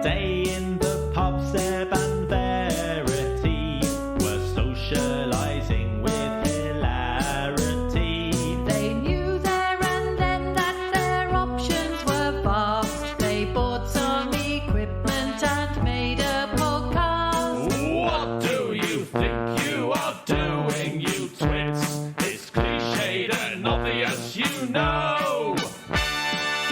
day in the pub, Seb and Verity were socialising with hilarity. They knew there and then that their options were vast. They bought some equipment and made a podcast. What do you think you are doing, you twits? It's cliched and obvious, you know.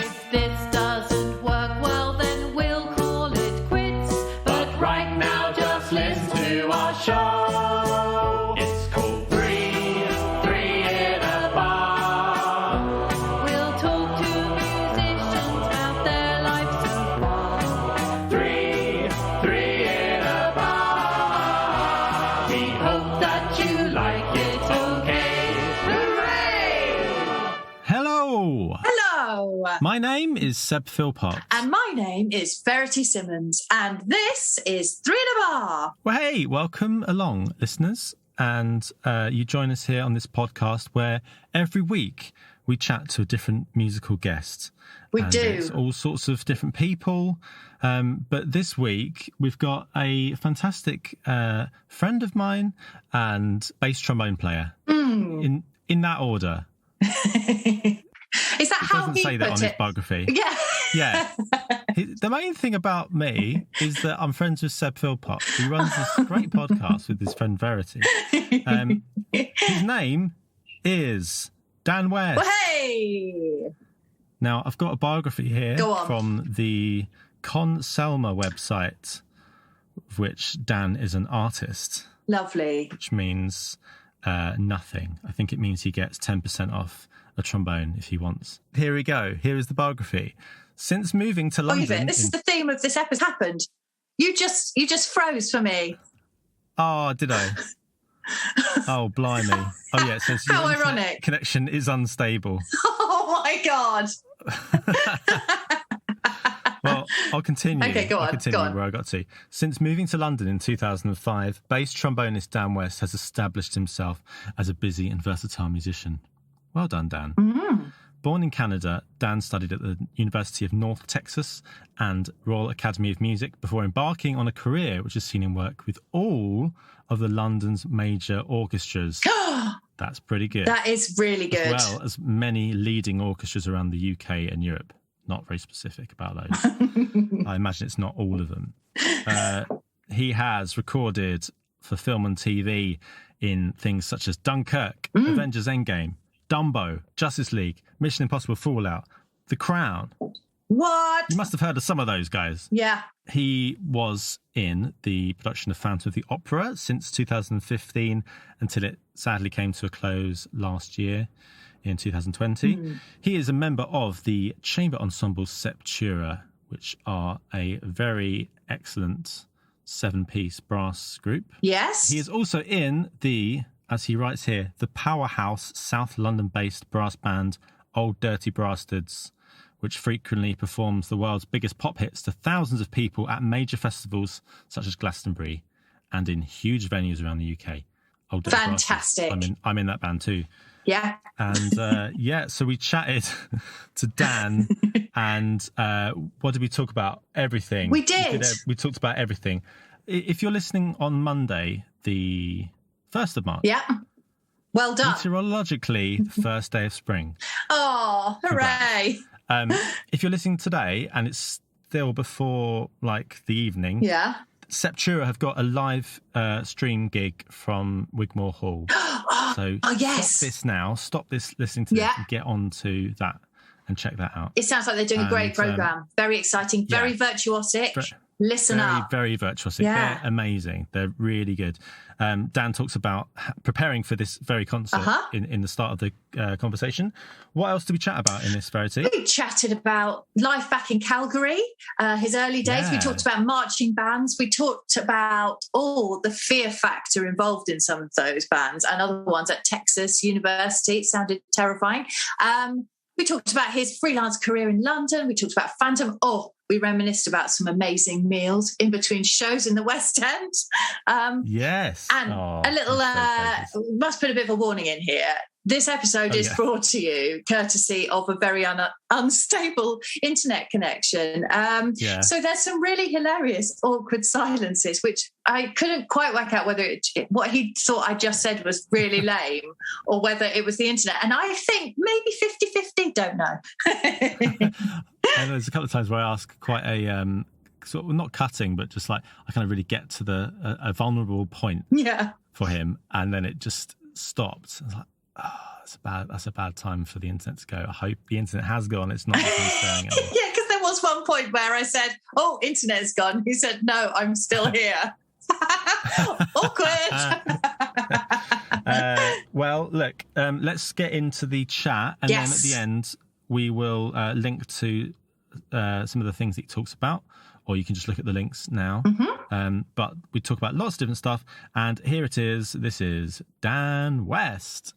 If this doesn't work well, then we'll call it quits. But right now, just listen to our show. It's called Three in a Bar. We'll talk to musicians about their lives so far. Three in a bar. We hope that you like it, okay? Hooray! Hello, Hello, my name is Seb Philpott. and my name is Verity Simmons, and this is Three in a Bar. Well, hey, welcome along, listeners. And you join us here on this podcast where every week we chat to a different musical guest. We And do. It's all sorts of different people. But this week we've got a fantastic friend of mine and bass trombone player. In that order. Is that It how doesn't he say that put on his it? biography. Yeah. Yeah. The main thing about me is that I'm friends with Seb Philpott, who runs this great podcast with his friend Verity. His name is Dan West. Well, hey. Now, I've got a biography here Go on. from the Con Selma website, of which Dan is an artist, Lovely. which means nothing. I think it means he gets 10% off a trombone if he wants. Here we go. Here is the biography. Since moving to Leave London... it. This is the theme of this episode. Happened. You just froze for me. Oh, did I? Oh, blimey. Oh, yeah, it says How your internet ironic. connection is unstable. Oh my God. Well, I'll continue. Okay, go I'll on, continue go on. where I got to. Since moving to London in 2005, bass trombonist Dan West has established himself as a busy and versatile musician. Well done, Dan. Born in Canada, Dan studied at the University of North Texas and Royal Academy of Music before embarking on a career which has seen him work with all of the London's major orchestras. That's pretty good. That is really good. As well as many leading orchestras around the UK and Europe. Not very specific about those. I imagine it's not all of them. He has recorded for film and TV in things such as Dunkirk, Avengers Endgame, Dumbo, Justice League, Mission Impossible Fallout, The Crown. What? You must have heard of some of those guys. Yeah. He was in the production of Phantom of the Opera since 2015 until it sadly came to a close last year in 2020. He is a member of the chamber ensemble Septura, which are a very excellent 7-piece brass group. Yes. He is also in the, as he writes here, the powerhouse South London-based brass band Old Dirty Brasstards, which frequently performs the world's biggest pop hits to thousands of people at major festivals such as Glastonbury and in huge venues around the UK. Old Dirty Fantastic. Brasstards. I'm in that band too. Yeah. And so we chatted to Dan and what did we talk about? Everything. We did. We talked about everything. If you're listening on Monday, the 1st of March, Yeah. Well done. meteorologically, the first day of spring. Oh, hooray. If you're listening today and it's still before like the evening, Yeah. Septura have got a live stream gig from Wigmore Hall. So yes. stop this now. Stop this listening to this Yeah. and get on to that and check that out. It sounds like they're doing a great And, programme. Very exciting, very yeah. virtuosic. Listen up. Very virtuosic. Yeah. They're amazing. They're really good. Dan talks about preparing for this very concert in the start of the conversation. What else do we chat about in this, Verity? We chatted about life back in Calgary, his early days. We Yeah. talked about marching bands. We talked about the fear factor involved in some of those bands and other ones at Texas University. It sounded terrifying. We talked about his freelance career in London. We talked about Phantom. We reminisced about some amazing meals in between shows in the West End. Yes. And a little, I'm so focused. must put a bit of a warning in here. This episode is brought to you courtesy of a very unstable internet connection. So there's some really hilarious awkward silences, which I couldn't quite work out whether what he thought I just said was really lame or whether it was the internet. And I think maybe 50-50, don't know. And there's a couple of times where I ask quite a sort of not cutting, but just like I kind of really get to a vulnerable point for him, and then it just stopped. I was like, that's a bad time for the internet to go. I hope the internet has gone. It's not staying at all. Yeah, because there was one point where I said, "Oh, internet's gone." He said, "No, I'm still here." Awkward. Well, look, let's get into the chat, and then at the end we will link to some of the things that he talks about, or you can just look at the links now. But we talk about lots of different stuff, and here it is. This is Dan West.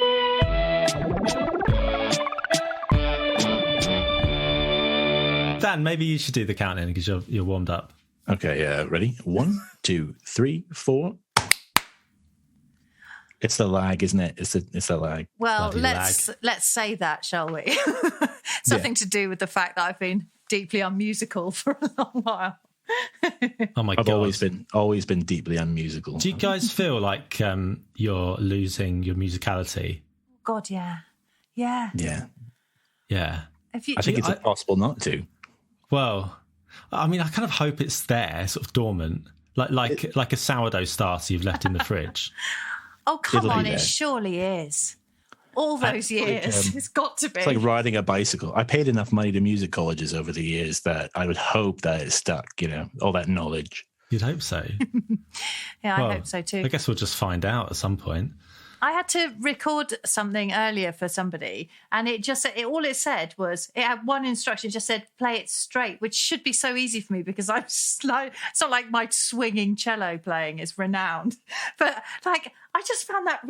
Dan, maybe you should do the countdown because you're warmed up. Okay, ready? 1, 2, 3, 4. It's the lag, isn't it? It's the lag. Well, Bloody let's say that, shall we? Something to do with the fact that I've been deeply unmusical for a long while. Oh my God! I've always been deeply unmusical. Do you guys feel like you're losing your musicality? God, yeah. Yeah. I think it's impossible not to. Well, I mean, I kind of hope it's there, sort of dormant, like a sourdough starter you've left in the fridge. Oh, come on, there. it surely is. All those years, it's got to be. It's like riding a bicycle. I paid enough money to music colleges over the years that I would hope that it's stuck, all that knowledge. You'd hope so. Yeah, I hope so too. I guess we'll just find out at some point. I had to record something earlier for somebody, and all it said was, it had one instruction, just said, play it straight, which should be so easy for me because I'm slow. It's not like my swinging cello playing is renowned. But I just found that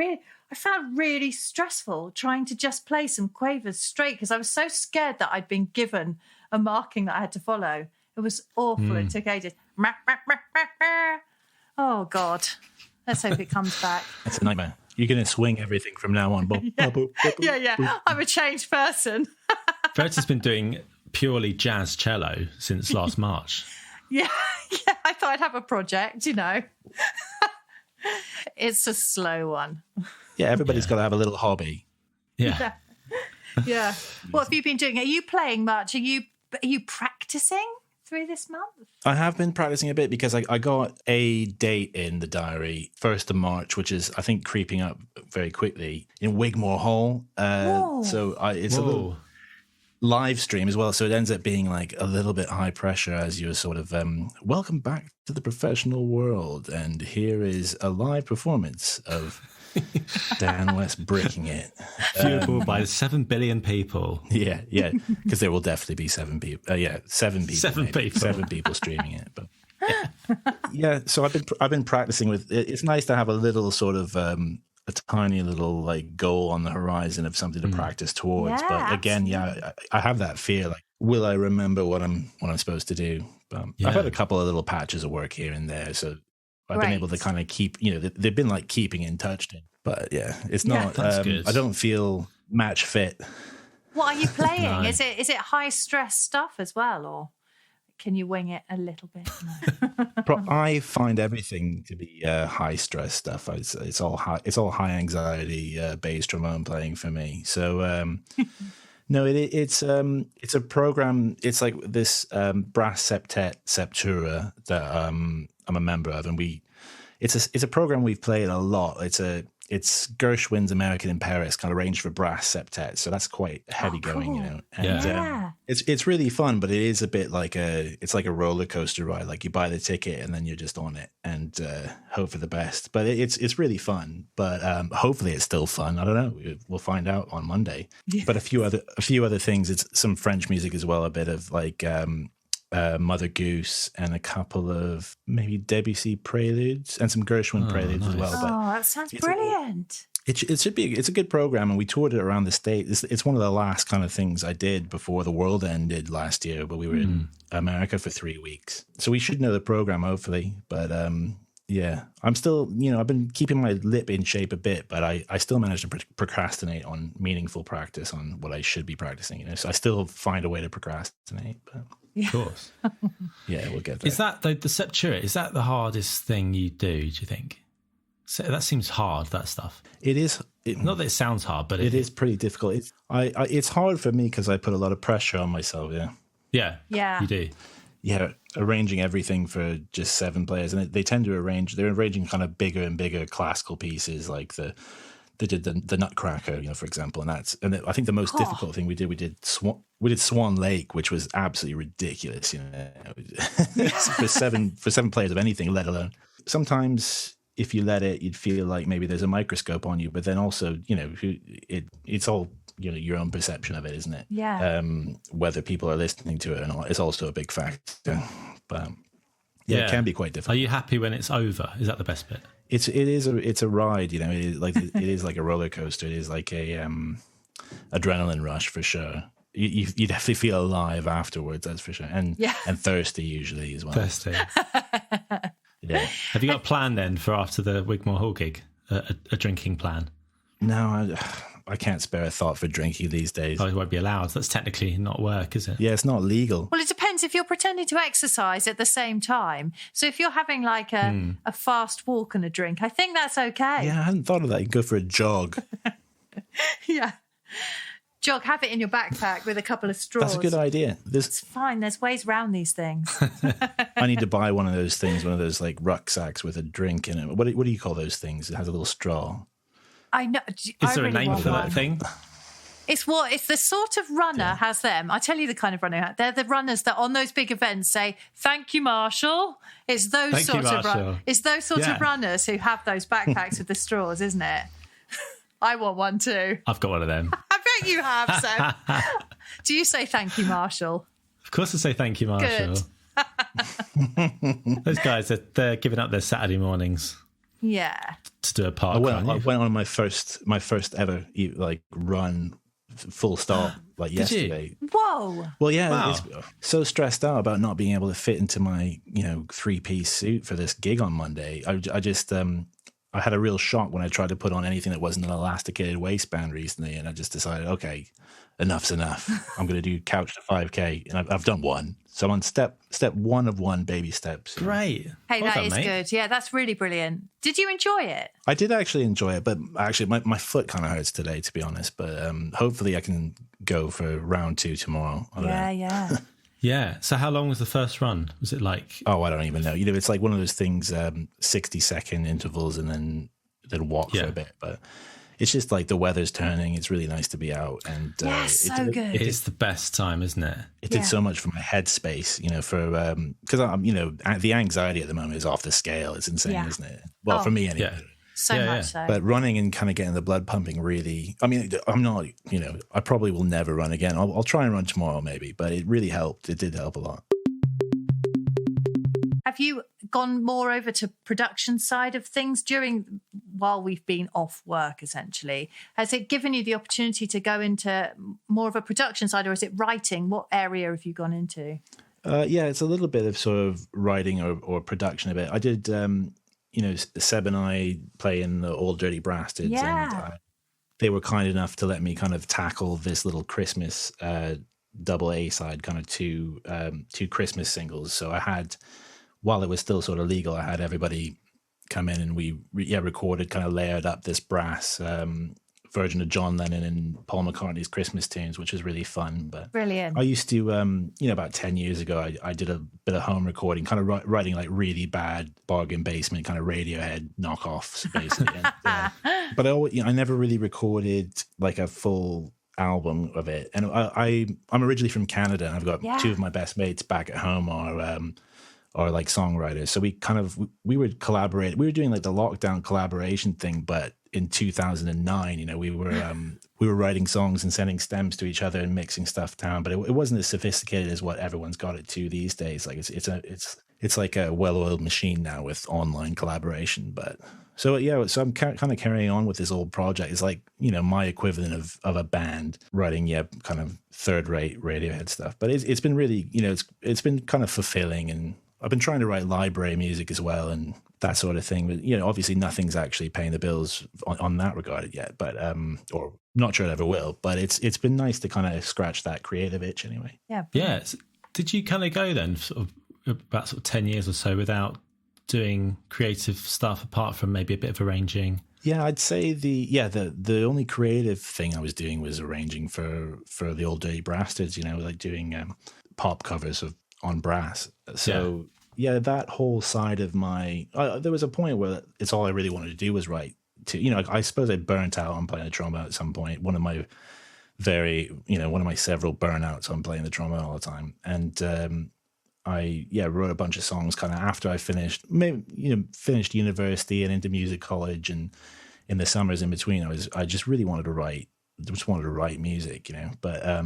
really stressful trying to just play some quavers straight because I was so scared that I'd been given a marking that I had to follow. It was awful. It took ages. Oh, God. Let's hope it comes back. That's a nightmare. You're going to swing everything from now on. Yeah. I'm a changed person. Verity's been doing purely jazz cello since last March. Yeah. I thought I'd have a project, It's a slow one. Yeah, everybody's got to have a little hobby. Yeah. Yeah. What have you been doing? Are you playing much? Are you practicing through this month? I have been practicing a bit because I got a date in the diary, 1st of March, which is, I think, creeping up very quickly in Wigmore Hall. So it's a little live stream as well. So it ends up being like a little bit high pressure as you're sort of, welcome back to the professional world. And here is a live performance of Dan West breaking it. Viewable by 7 billion people. Yeah, because there will definitely be 7 people. 7 people. 7 people. 7 people streaming it. But yeah, so I've been practicing with. It's nice to have a little sort of a tiny little like goal on the horizon of something to practice towards. Yeah, but again, I have that fear. Like, will I remember what I'm supposed to do? I've had a couple of little patches of work here and there, so I've been able to kind of keep, they've been like keeping in touch. But yeah, it's not, that's good. I don't feel match fit. What are you playing? No. Is it high stress stuff as well, or can you wing it a little bit? No. I find everything to be high stress stuff. It's all high anxiety bass trombone playing for me. So no, it's a program. It's like this brass septet Septura that I'm a member of, and it's a program we've played a lot. It's Gershwin's American in Paris, kind of arranged for brass septet, so that's quite heavy going, And it's really fun, but it is a bit like it's like a roller coaster ride. Like you buy the ticket and then you're just on it and hope for the best. But it's really fun. But hopefully it's still fun. I don't know. We'll find out on Monday. Yeah. But a few other things. It's some French music as well. A bit of like Mother Goose and a couple of maybe Debussy preludes and some Gershwin preludes as well. But that sounds brilliant. It should be. It's a good program, and we toured it around the state. It's one of the last kind of things I did before the world ended last year, but we were in America for 3 weeks, so we should know the program hopefully. But Yeah, I'm still, I've been keeping my lip in shape a bit, but I still manage to procrastinate on meaningful practice on what I should be practicing. So I still find a way to procrastinate. But of course. Yeah, we'll get there. Is that the Septura? Is that the hardest thing you do you think? So that seems hard, that stuff. It is. Not that it sounds hard, but it is pretty difficult. It's hard for me because I put a lot of pressure on myself. Yeah. You do. Yeah, arranging everything for just 7 players, and they tend to they're arranging kind of bigger and bigger classical pieces, like they did the Nutcracker, for example, and I think the most difficult thing we did Swan Lake, which was absolutely ridiculous, for seven players of anything, let alone sometimes. If you let it, you'd feel like maybe there's a microscope on you, but then also, it's all, your own perception of it, isn't it? Yeah. Whether people are listening to it or not is also a big factor. But it can be quite difficult. Are you happy when it's over? Is that the best bit? It's a ride, it is like a roller coaster. It is like a adrenaline rush for sure. You definitely feel alive afterwards, that's for sure, and thirsty usually as well. Thirsty. Yeah. Have you got a plan then for after the Wigmore Hall gig? A drinking plan? No, I can't spare a thought for drinking these days. Oh, it won't be allowed. That's technically not work, is it? Yeah, it's not legal. Well, it depends if you're pretending to exercise at the same time. So if you're having like a fast walk and a drink, I think that's okay. Yeah, I hadn't thought of that. You can go for a jog. Yeah. Jog, have it in your backpack with a couple of straws. That's a good idea. It's fine. There's ways around these things. I need to buy one of those things, one of those like rucksacks with a drink in it. What do you call those things? It has a little straw. I know. Is there a name for that thing? It's the sort of runner has them. I tell you the kind of runner. They're the runners that on those big events say, "Thank you, Marshall." It's those sort of runners who have those backpacks with the straws, isn't it? I want one too. I've got one of them. I bet you have, Seb. Do you say thank you, Marshall? Of course I say thank you, Marshall. Good. Those guys, they're giving up their Saturday mornings. Yeah. To do a park run. I went on my first ever run, full stop, yesterday. Whoa. Well, yeah, wow. It's so stressed out about not being able to fit into my 3-piece suit for this gig on Monday. I just I had a real shock when I tried to put on anything that wasn't an elasticated waistband recently, and I just decided, okay, enough's enough. I'm going to do couch to 5K, and I've done one. So I'm on step 1 of 1, baby steps. Great. Hey, that is good. Yeah, that's really brilliant. Did you enjoy it? I did actually enjoy it, but actually my foot kind of hurts today, to be honest. But hopefully I can go for round 2 tomorrow. Yeah. Yeah. So how long was the first run? Was it like... Oh, I don't even know. It's like one of those things, 60-second intervals and then walk for a bit. But it's just like the weather's turning. It's really nice to be out. And so good. It's the best time, isn't it? It did so much for my headspace, because I'm, the anxiety at the moment is off the scale. It's insane, isn't it? Well, for me anyway. Yeah. So much so. But running and kind of getting the blood pumping really, I'm not, I probably will never run again. I'll try and run tomorrow maybe, but it really helped. It did help a lot. Have you gone more over to production side of things while we've been off work, essentially? Has it given you the opportunity to go into more of a production side, or is it writing? What area have you gone into? It's a little bit of sort of writing or production a bit. I did... Seb and I play in the Old Dirty Brasstards, and they were kind enough to let me kind of tackle this little Christmas double A side, kind of two Christmas singles. So I had, while it was still sort of legal, I had everybody come in and we recorded, kind of layered up this brass version of John Lennon and Paul McCartney's Christmas tunes, which was really fun. But brilliant. I used to, about 10 years ago, I did a bit of home recording, kind of writing like really bad bargain basement kind of Radiohead knockoffs, basically. But I never really recorded like a full album of it. And I'm originally from Canada, and I've got 2 of my best mates back at home are like songwriters. So we would collaborate. We were doing like the lockdown collaboration thing, but in 2009, we were writing songs and sending stems to each other and mixing stuff down, but it wasn't as sophisticated as what everyone's got it to these days. Like it's like a well-oiled machine now with online collaboration. But so I'm kind of carrying on with this old project. It's like my equivalent of a band writing kind of third-rate Radiohead stuff. But it's been really it's been kind of fulfilling, and I've been trying to write library music as well and that sort of thing. But, you know, obviously nothing's actually paying the bills on that regard yet, but, or not sure it ever will, but it's been nice to kind of scratch that creative itch anyway. Yeah. Yeah. Did you kind of go then about 10 years or so without doing creative stuff apart from maybe a bit of arranging? Yeah, I'd say the only creative thing I was doing was arranging for the old Dirty Brasstards, you know, like doing pop covers on brass. So yeah, that whole side of my there was a point where it's all I really wanted to do was write. You know, I suppose I burnt out on playing the trombone at some point. One of my several burnouts on playing the trombone all the time, and I wrote a bunch of songs kind of after I finished university and into music college, and in the summers in between I just really wanted to write music, you know. But I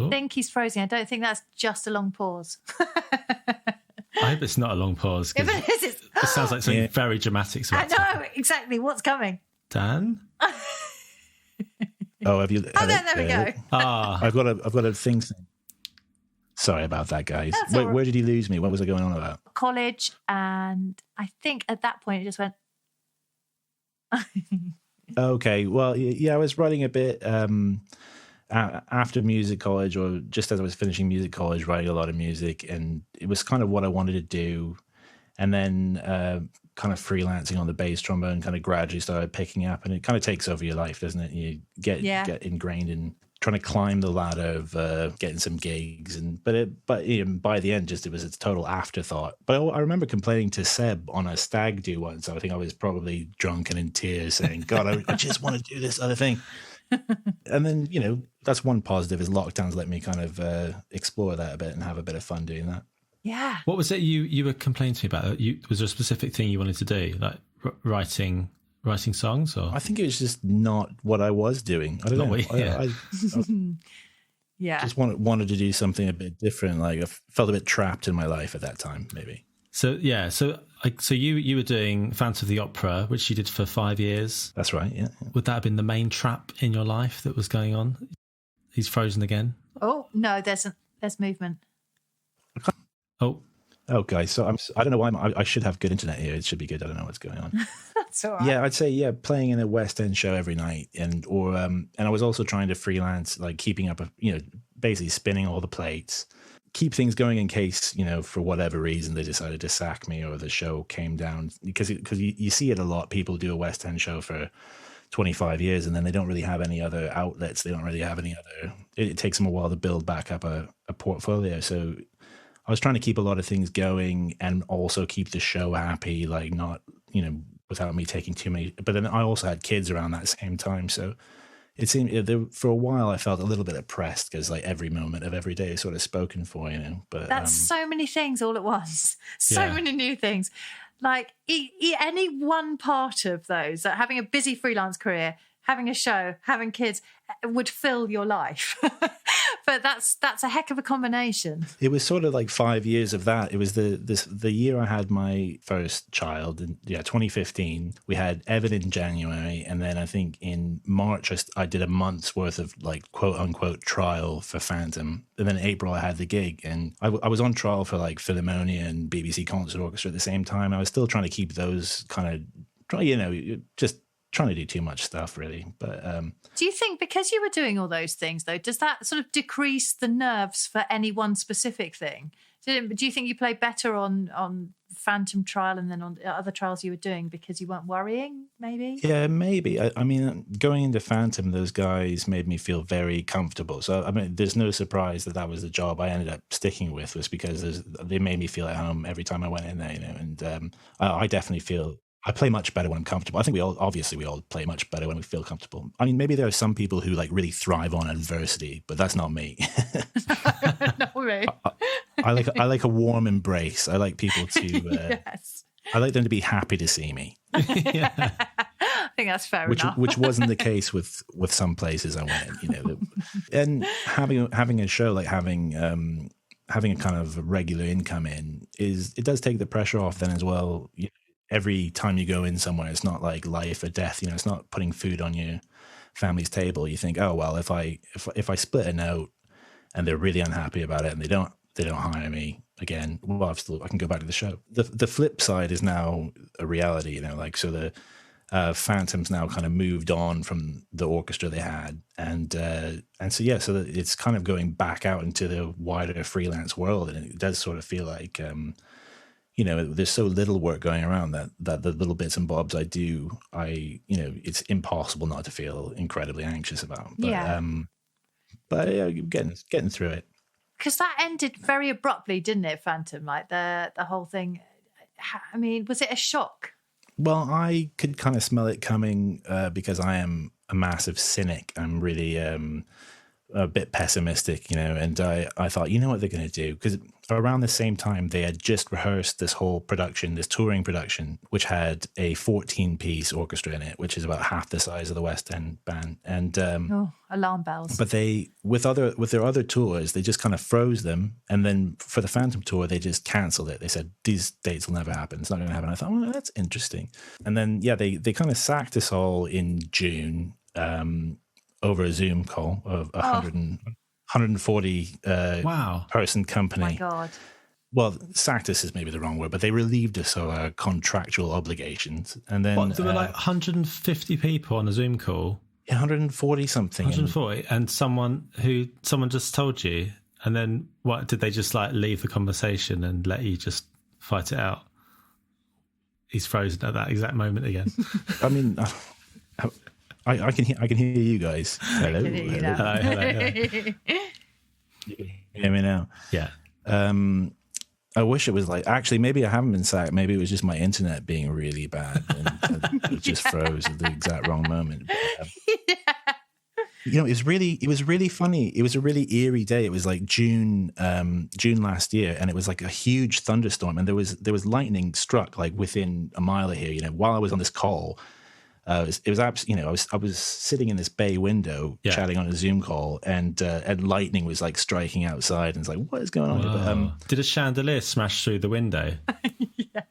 think he's frozen. I don't think that's just a long pause. I hope it's not a long pause. If it is, it sounds like something very dramatic. I know exactly what's coming. Dan? Oh, have you? There we go. I've got a thing. Sorry about that, guys. Where did he lose me? What was I going on about? College, and I think at that point it just went. Okay, well, yeah, I was writing a bit after music college, or just as I was finishing music college, writing a lot of music, and it was kind of what I wanted to do. And then kind of freelancing on the bass trombone kind of gradually started picking up, and it kind of takes over your life, doesn't it? You get ingrained in trying to climb the ladder of getting some gigs, but by the end, it was a total afterthought. But I remember complaining to Seb on a stag do once. I think I was probably drunk and in tears, saying, "God, I just want to do this other thing." And then, you know, that's one positive is lockdowns let me kind of explore that a bit and have a bit of fun doing that. Yeah. What was it you were complaining to me about? Was there a specific thing you wanted to do, like writing songs? Or I think it was just not what I was doing. I don't know. I just wanted to do something a bit different. Like I felt a bit trapped in my life at that time, maybe. So you were doing Phantom of the Opera, which you did for 5 years. That's right. Yeah. Would that have been the main trap in your life that was going on? He's frozen again. Oh no, there's movement. Okay, so I don't know why I should have good internet here. It should be good. I don't know what's going on. That's all right. Yeah, I'd say playing in a West End show every night, and I was also trying to freelance, like keeping up, basically spinning all the plates, keep things going in case, for whatever reason they decided to sack me or the show came down, because you see it a lot. People do a West End show for 25 years and then they don't really have any other outlets. They don't really have any other. It takes them a while to build back up a portfolio. So I was trying to keep a lot of things going and also keep the show happy, like not, without me taking too many. But then I also had kids around that same time. So it seemed for a while I felt a little bit oppressed because like every moment of every day is sort of spoken for, But that's so many things all at once. So many new things. Like any one part of those, like having a busy freelance career, having a show, having kids would fill your life. But that's a heck of a combination. It was sort of like 5 years of that. It was the year I had my first child, and 2015. We had Evan in January, and then I think in March I did a month's worth of like quote unquote trial for Phantom, and then in April I had the gig, and I was on trial for like Philharmonia and BBC Concert Orchestra at the same time. I was still trying to keep those kind of just trying to do too much stuff really. But do you think because you were doing all those things though, does that sort of decrease the nerves for any one specific thing? Do you think you played better on Phantom trial and then on other trials you were doing because you weren't worrying, maybe? Yeah, maybe. I mean, going into Phantom, those guys made me feel very comfortable. So, I mean, there's no surprise that was the job I ended up sticking with, was because they made me feel at home every time I went in there, and I definitely feel I play much better when I'm comfortable. I think we all play much better when we feel comfortable. I mean, maybe there are some people who like really thrive on adversity, but that's not me. Not me. I like a warm embrace. I like people to. Yes. I like them to be happy to see me. Yeah. I think that's fair enough. Which wasn't the case with some places I went. And having a show like having a kind of regular income it does take the pressure off then as well. Every time you go in somewhere, it's not like life or death. It's not putting food on your family's table. You think, oh well, if I split a note and they're really unhappy about it and they don't hire me, again. Well, I can go back to the show. The flip side is now a reality, like, so the Phantom's now kind of moved on from the orchestra they had, and so it's kind of going back out into the wider freelance world, and it does sort of feel like there's so little work going around that the little bits and bobs I do, it's impossible not to feel incredibly anxious about. But getting through it. Because that ended very abruptly, didn't it, Phantom? Like the whole thing. I mean, was it a shock? Well, I could kind of smell it coming because I am a massive cynic. I'm really a bit pessimistic, and I thought, what they're going to do? Because around the same time, they had just rehearsed this whole production, this touring production, which had a 14-piece orchestra in it, which is about half the size of the West End band. And alarm bells. But they, with their other tours, they just kind of froze them. And then for the Phantom tour, they just cancelled it. They said, these dates will never happen. It's not going to happen. I thought, well, that's interesting. And then, they kind of sacked us all in June over a Zoom call of 140 person company. Oh my God. Well, sacked us is maybe the wrong word, but they relieved us of our contractual obligations. And then there were like 150 people on a Zoom call. 140 something. 140, and someone just told you, and then what did they just like leave the conversation and let you just fight it out? He's frozen at that exact moment again. I mean, I can hear you guys. Hello. Hello. You can hear me now. Yeah. I wish it was like, actually, maybe I haven't been sacked. Maybe it was just my internet being really bad and it just froze at the exact wrong moment. But, it was really funny. It was a really eerie day. It was like June last year, and it was like a huge thunderstorm, and there was lightning struck like within a mile of here. While I was on this call. It was absolutely, I was sitting in this bay window chatting on a Zoom call, and lightning was like striking outside, and it's like, what is going on here? But, did a chandelier smash through the window? Yeah.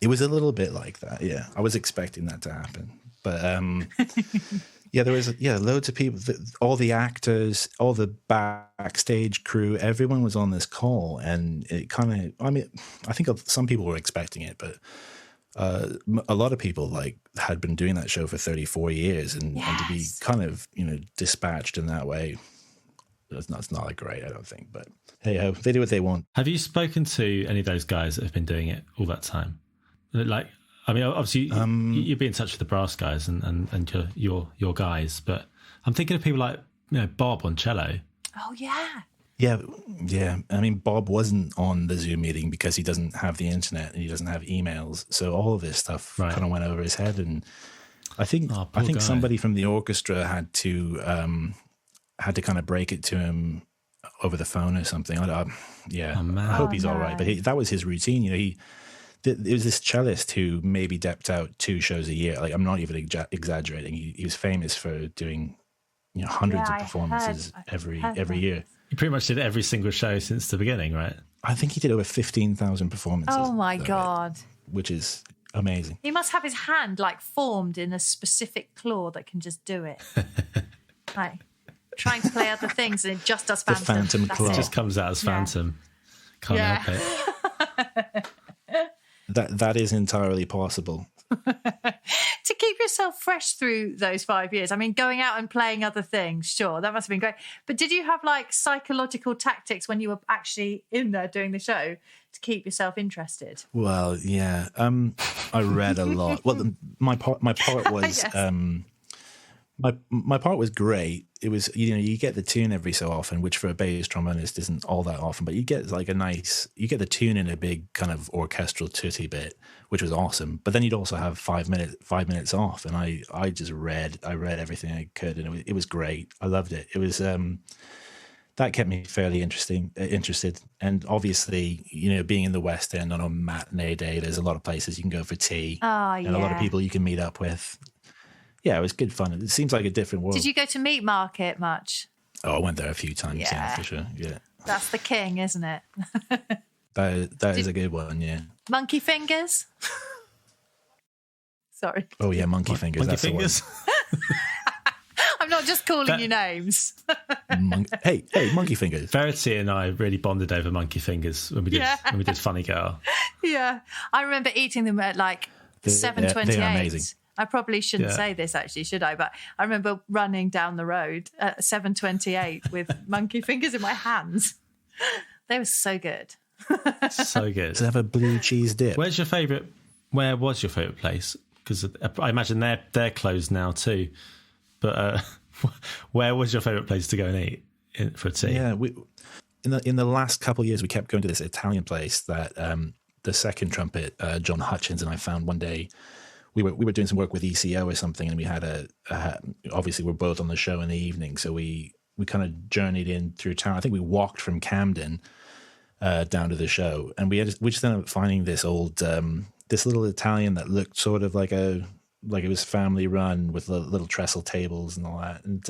It was a little bit like that. Yeah, I was expecting that to happen, but there was loads of people, all the actors, all the backstage crew, everyone was on this call, and it kind of, I think some people were expecting it, but. A lot of people had been doing that show for 34 years, and to be kind of dispatched in that way, it's not like great, I don't think. But hey ho, they do what they want. Have you spoken to any of those guys that have been doing it all that time? Obviously you'd be in touch with the brass guys and your guys, but I'm thinking of people like Bob on cello. Oh yeah. Yeah. I mean, Bob wasn't on the Zoom meeting because he doesn't have the internet and he doesn't have emails. So all of this stuff kind of went over his head. And I think somebody from the orchestra had to kind of break it to him over the phone or something. I hope he's all right. But that was his routine. There was this cellist who maybe depped out 2 shows a year. Like, I'm not even exaggerating. He was famous for doing hundreds of performances every year. He pretty much did every single show since the beginning, right? I think he did over 15,000 performances. Oh my God. Which is amazing. He must have his hand formed in a specific claw that can just do it. Trying to play other things, and it just does Phantom. The Phantom claw. It just comes out as Phantom. Can't help it. That is entirely possible. To keep yourself fresh through those 5 years, I mean, going out and playing other things, sure, that must have been great. But did you have psychological tactics when you were actually in there doing the show to keep yourself interested? Well, yeah, I read a lot. Well, my part was yes. my part was great. It was, you get the tune every so often, which for a bass trombonist isn't all that often, but you get the tune in a big kind of orchestral tutti bit, which was awesome. But then you'd also have 5 minutes off, and I just read everything I could, and it was great. I loved it. It was that kept me fairly interested. And obviously, being in the West End on a matinee day, there's a lot of places you can go for tea, and a lot of people you can meet up with. Yeah, it was good fun. It seems like a different world. Did you go to Meat Market much? Oh, I went there a few times, yeah for sure. Yeah, that's the king, isn't it? that is a good one, yeah. Monkey Fingers? Sorry. Oh, yeah, Monkey Fingers. Monkey that's Fingers? I'm not just calling you names. Hey, monkey fingers. Verity and I really bonded over monkey fingers when we did Funny Girl. Yeah, I remember eating them at like 7:28. They are amazing. I probably shouldn't say this, actually, should I? But I remember running down the road at 7:28 with monkey fingers in my hands. They were so good. So good. To have a blue cheese dip. Where was your favourite place? Because I imagine they're closed now too. But where was your favourite place to go and eat for a tea? Yeah, in the last couple of years, we kept going to this Italian place that the second trumpet, John Hutchins, and I found one day. We were doing some work with ECO or something, and we had obviously we're both on the show in the evening, so we kind of journeyed in through town. I think we walked from Camden down to the show, and we just ended up finding this old this little Italian that looked sort of like it was family run with little trestle tables and all that. And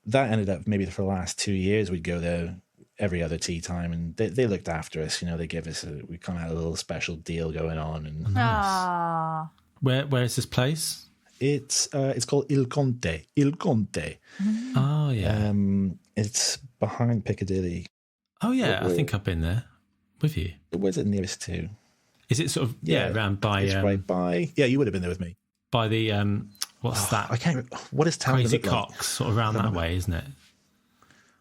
that ended up maybe for the last 2 years we'd go there every other tea time, and they looked after us. They gave us we kind of had a little special deal going on. And Nice. Where is this place? It's called Il Conte. Il Conte. Oh yeah. It's behind Piccadilly. Oh yeah, I think I've been there with you. Where's it nearest to? Is it sort of around by? It's right by. Yeah, you would have been there with me. By the what's that? I can't. What is town? Crazy look like? Cox, sort of around that way, isn't it?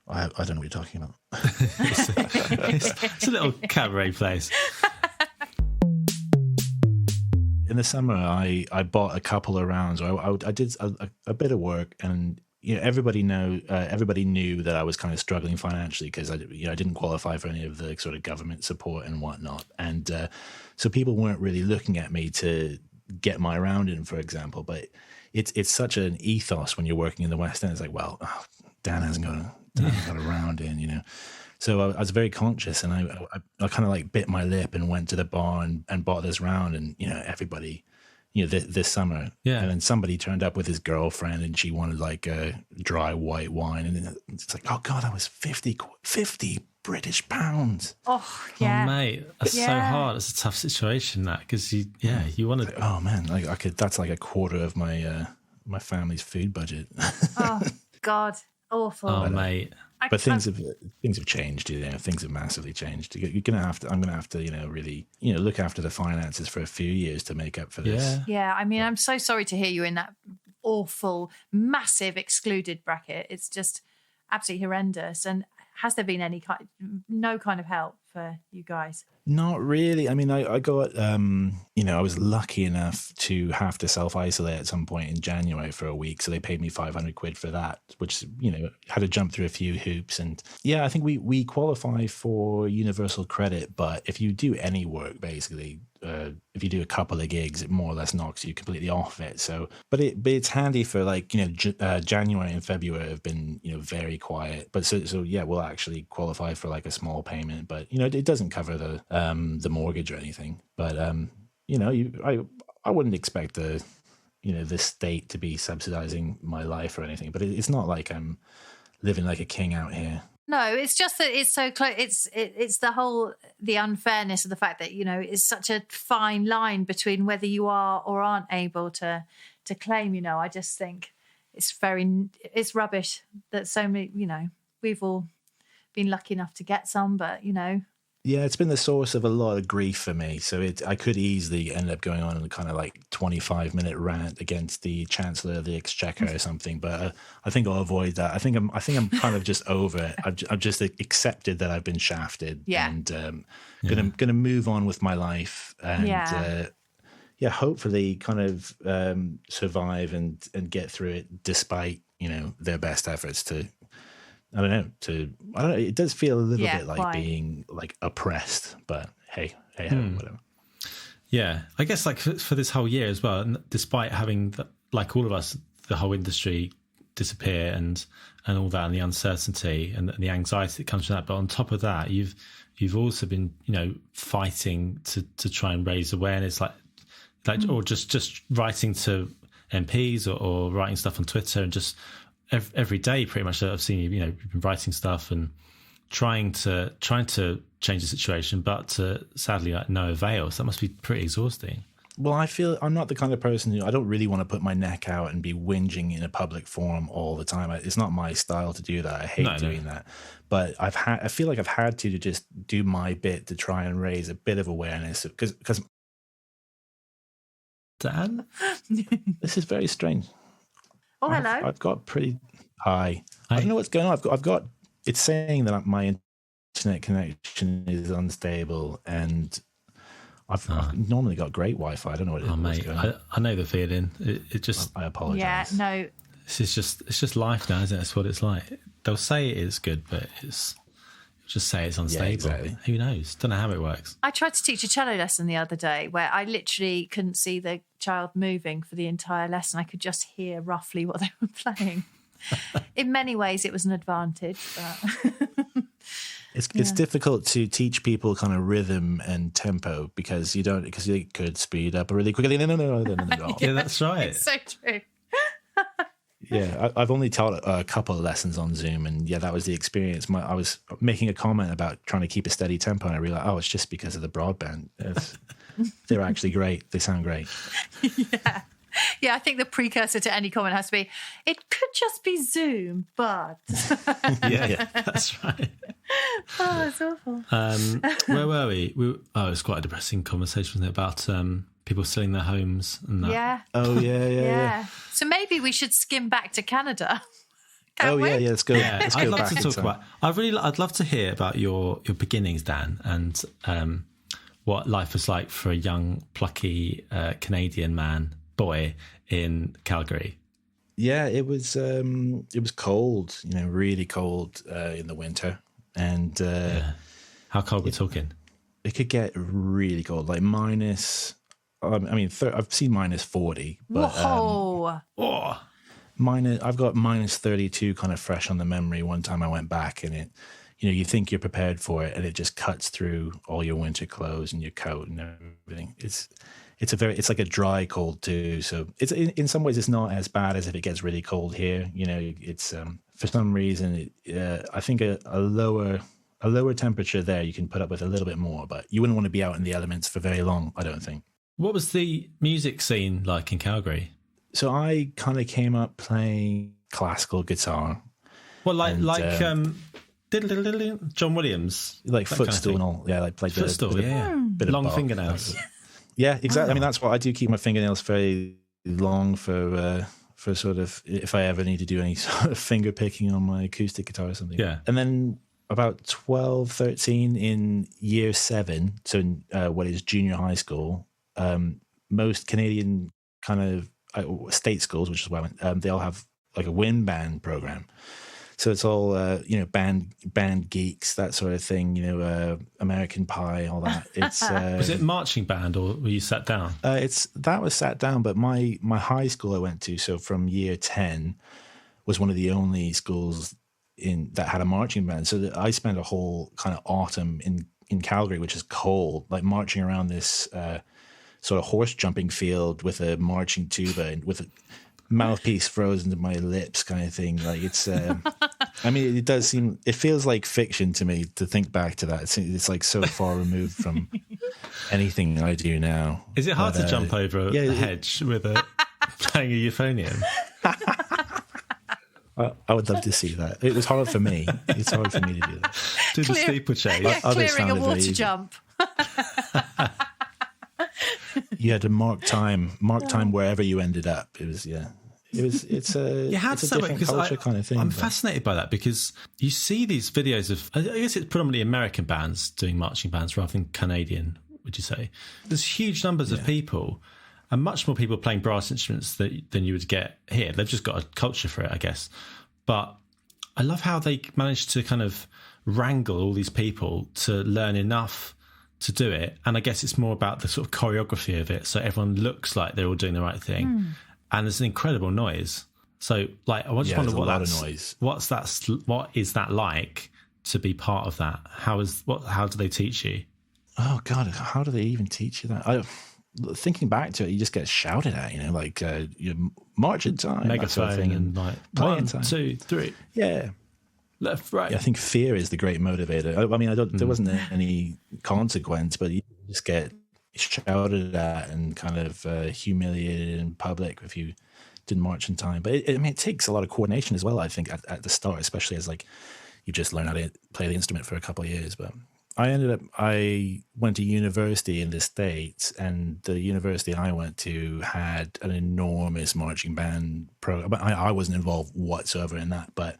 I don't know what you're talking about. It's a little cabaret place. In the summer, I bought a couple of rounds. I did a bit of work, and everybody knew that I was kind of struggling financially because I didn't qualify for any of the sort of government support and whatnot, and so people weren't really looking at me to get my round in, for example. But it's such an ethos when you're working in the West End. It's like, well, Dan hasn't got a round in, So I was very conscious, and I kind of like bit my lip and went to the bar and bought this round, and everybody, this summer, and then somebody turned up with his girlfriend, and she wanted like a dry white wine, and it's like, oh god, that was 50 British pounds. Oh yeah, oh, mate, that's so hard. It's a tough situation that because you want to. Oh man, like that's like a quarter of my my family's food budget. Oh god, awful. Oh mate. But things have changed. Things have massively changed. I'm gonna have to, really, look after the finances for a few years to make up for this. Yeah. I mean, I'm so sorry to hear you in that awful, massive excluded bracket. It's just absolutely horrendous. And has there been no kind of help for you guys? Not really. I mean, I got, I was lucky enough to have to self-isolate at some point in January for a week. So they paid me 500 quid for that, which, had to jump through a few hoops. And I think we qualify for universal credit. But if you do any work, basically, if you do a couple of gigs, it more or less knocks you completely off it. So, but it's handy for like, January and February have been, very quiet. But so we'll actually qualify for like a small payment, but it doesn't cover the mortgage or anything. But I wouldn't expect the state to be subsidizing my life or anything. But it's not like I'm living like a king out here. No, it's just that it's so close. It's the unfairness of the fact that it's such a fine line between whether you are or aren't able to claim. I just think it's rubbish that so many. We've all been lucky enough to get some, but Yeah, it's been the source of a lot of grief for me. So I could easily end up going on a kind of like 25-minute rant against the Chancellor of the Exchequer or something. But I think I'll avoid that. I think I'm kind of just over it. I've just accepted that I've been shafted. Yeah. And gonna move on with my life. And hopefully kind of survive and get through it despite their best efforts to. I don't know. It does feel a little bit like being like oppressed, but hey, whatever. Yeah, I guess like for this whole year as well, and despite having like all of us, the whole industry disappear and all that, and the uncertainty and the anxiety that comes from that. But on top of that, you've also been fighting to try and raise awareness, or just writing to MPs or writing stuff on Twitter and just. Every day, pretty much, I've seen you've been writing stuff and trying to change the situation, but sadly, no avail. So that must be pretty exhausting. Well, I feel I'm not the kind of person who I don't really want to put my neck out and be whinging in a public forum all the time. It's not my style to do that. I hate doing that. But I feel like I've had to just do my bit to try and raise a bit of awareness because Dan, this is very strange. Oh, hello. I've got pretty high. I don't know what's going on. I've got. It's saying that my internet connection is unstable, and I've normally got great Wi-Fi. I don't know what it is. Oh, mate, I know the feeling. It just. I apologize. Yeah, no. It's just life now, isn't it? That's what it's like. They'll say it is good, but just say it's unstable. Yeah, exactly. Who knows? Don't know how it works. I tried to teach a cello lesson the other day where I literally couldn't see the child moving for the entire lesson. I could just hear roughly what they were playing. In many ways, it was an advantage. But It's difficult to teach people kind of rhythm and tempo because you could speed up really quickly. No. Yeah, that's right. It's so true. Yeah, I've only taught a couple of lessons on Zoom, and yeah, that was the experience. I was making a comment about trying to keep a steady tempo, and I realized, it's just because of the broadband. They're actually great. They sound great. Yeah, I think the precursor to any comment has to be, it could just be Zoom, but... Yeah, that's right. Oh, it's awful. Where were we? It's quite a depressing conversation, wasn't it, about people selling their homes and that. Yeah. Oh, yeah. So maybe we should skim back to Canada. Can't we? Yeah, let's go. Yeah, let's I'd go love back to in talk time. about. I'd love to hear about your beginnings, Dan, and what life was like for a young, plucky Canadian boy in Calgary. Yeah, it was cold. Really cold in the winter, and How cold we're talking? it could get really cold, like minus. I've seen minus 40, but Whoa. I've got minus 32 kind of fresh on the memory. One time I went back and it, you think you're prepared for it and it just cuts through all your winter clothes and your coat and everything. It's like a dry cold too. So it's in some ways it's not as bad as if it gets really cold here. It's for some reason, I think a lower temperature there you can put up with a little bit more, but you wouldn't want to be out in the elements for very long, I don't think. What was the music scene like in Calgary? So I kind of came up playing classical guitar. Well, John Williams, like that footstool kind of and all. Yeah, like played footstool, bit of long bop. fingernails. Yeah, exactly. That's what I do. Keep my fingernails very long for sort of if I ever need to do any sort of finger picking on my acoustic guitar or something. Yeah. And then about 12, 13 in year 7, so in what is junior high school, most Canadian kind of state schools, which is where I went, they all have like a wind band program. So it's all, band geeks, that sort of thing, American Pie, all that. It's Was it marching band or were you sat down? That was sat down, but my high school I went to, so from year 10, was one of the only schools that had a marching band. So I spent a whole kind of autumn in Calgary, which is cold, like marching around this sort of horse jumping field with a marching tuba and with a mouthpiece frozen to my lips kind of thing. Like it's it feels like fiction to me to think back to that. It's like so far removed from anything I do now. Is it hard to jump over a hedge with playing a euphonium? I would love to see that. It was hard for me. It's hard for me to do that. Do the steeplechase. Yeah, Others clearing a found it very water easy. jump. You had to mark time wherever you ended up. It's a How does that work? different Because culture kind of thing. I'm but- fascinated by that because you see these videos of, I guess it's predominantly American bands doing marching bands rather than Canadian, would you say? There's huge numbers of people and much more people playing brass instruments than you would get here. They've just got a culture for it, I guess. But I love how they managed to kind of wrangle all these people to learn enough to do it. And I guess it's more about the sort of choreography of it. So everyone looks like they're all doing the right thing. And there's an incredible noise. So like, I just wonder what is that like to be part of that? How do they teach you? Oh God, how do they even teach you that? Thinking back to it, you just get shouted at, like you march in time, Megaphone that sort of thing, and like play in 1, time. 2, 3, Yeah. left, right. Yeah, I think fear is the great motivator. There wasn't any consequence, but you just get shouted at and kind of humiliated in public if you didn't march in time. But it takes a lot of coordination as well, I think, at the start, especially as like you just learn how to play the instrument for a couple of years. But I went to university in the States, and the university I went to had an enormous marching band program. But I wasn't involved whatsoever in that, but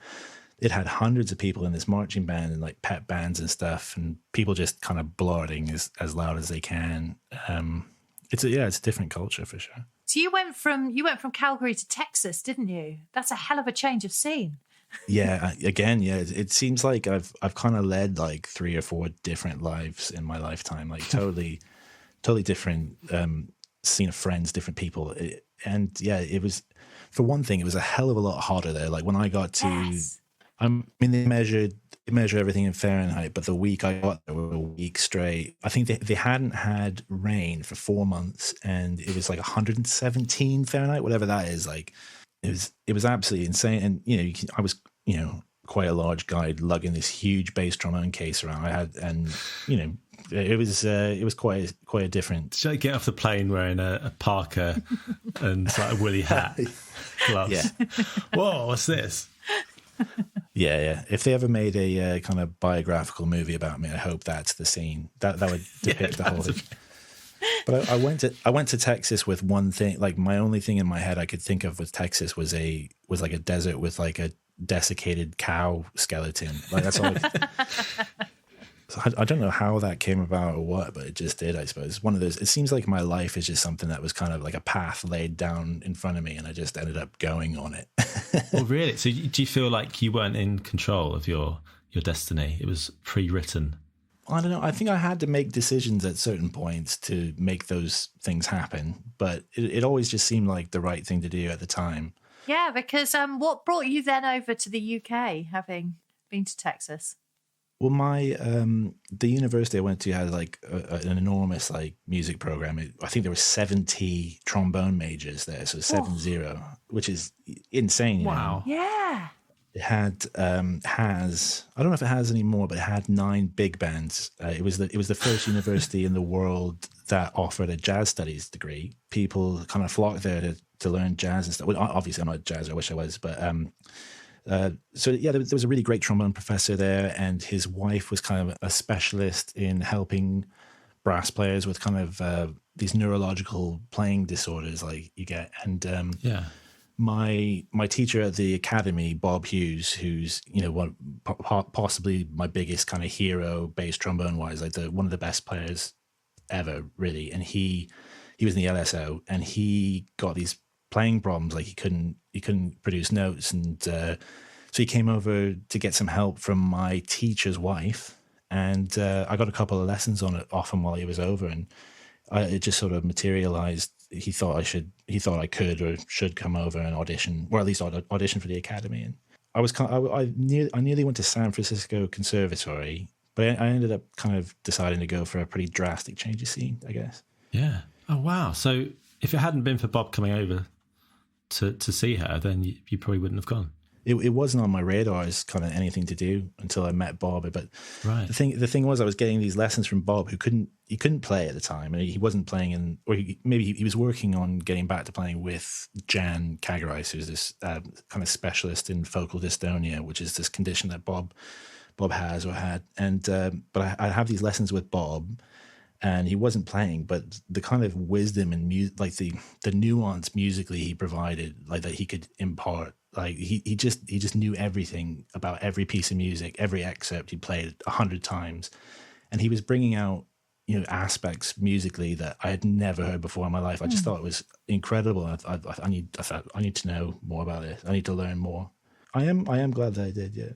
it had hundreds of people in this marching band and like pep bands and stuff, and people just kind of blarding as loud as they can. It's a different culture for sure. So you went from Calgary to Texas, didn't you? That's a hell of a change of scene. Yeah, again, it seems like I've kind of led like 3 or 4 different lives in my lifetime, like totally different scene of friends, different people. It was, for one thing, it was a hell of a lot hotter there. Like when I got to, Yes. they measure everything in Fahrenheit, but the week I got there were a week straight. I think they hadn't had rain for 4 months, and it was like 117 Fahrenheit, whatever that is. Like it was absolutely insane. And I was quite a large guy lugging this huge bass trombone case around. It was quite a different. Should I get off the plane wearing a parka and like a woolly hat, gloves? Yeah. Whoa, what's this? Yeah. If they ever made a kind of biographical movie about me, I hope that's the scene that would depict the whole thing. But I went to Texas with one thing. Like my only thing in my head I could think of with Texas was like a desert with like a desiccated cow skeleton. Like that's all. I don't know how that came about or what, but it just did, I suppose. One of those. It seems like my life is just something that was kind of like a path laid down in front of me, and I just ended up going on it. Well, really? So do you feel like you weren't in control of your destiny? It was pre-written. I don't know. I think I had to make decisions at certain points to make those things happen, but it always just seemed like the right thing to do at the time. Yeah, because what brought you then over to the UK, having been to Texas? Well, the university I went to had like an enormous like music program. I think there were 70 trombone majors there, so 70, which is insane. Wow. Yeah. It had I don't know if it has anymore, but it had 9 big bands. It was the first university in the world that offered a jazz studies degree. People kind of flocked there to learn jazz and stuff. Well, obviously, I'm not a jazzer. I wish I was, but there was a really great trombone professor there, and his wife was kind of a specialist in helping brass players with kind of these neurological playing disorders like you get. And my teacher at the academy, Bob Hughes, who's possibly my biggest kind of hero bass trombone wise, like one of the best players ever, really. And he was in the LSO, and he got these playing problems, like he couldn't produce notes, and so he came over to get some help from my teacher's wife, and I got a couple of lessons off him while he was over, and it just sort of materialized. He thought I could or should come over and audition, or at least audition for the academy. And I nearly went to San Francisco Conservatory, but I ended up kind of deciding to go for a pretty drastic change of scene, I guess. Yeah. Oh wow. So if it hadn't been for Bob coming over to see her, then you probably wouldn't have gone. It wasn't on my radar as kind of anything to do until I met Bob. But right. The thing was, I was getting these lessons from Bob, who couldn't play at the time, and he wasn't playing maybe he was working on getting back to playing with Jan Kagarais, who's this kind of specialist in focal dystonia, which is this condition that Bob has or had. And but I have these lessons with Bob, and he wasn't playing, but the kind of wisdom and like the nuance musically he provided, like that he could impart. Like he just knew everything about every piece of music, every excerpt he played 100 times, and he was bringing out aspects musically that I had never heard before in my life. I just thought it was incredible. I thought I need to know more about it. I need to learn more. I am glad that I did. Yeah.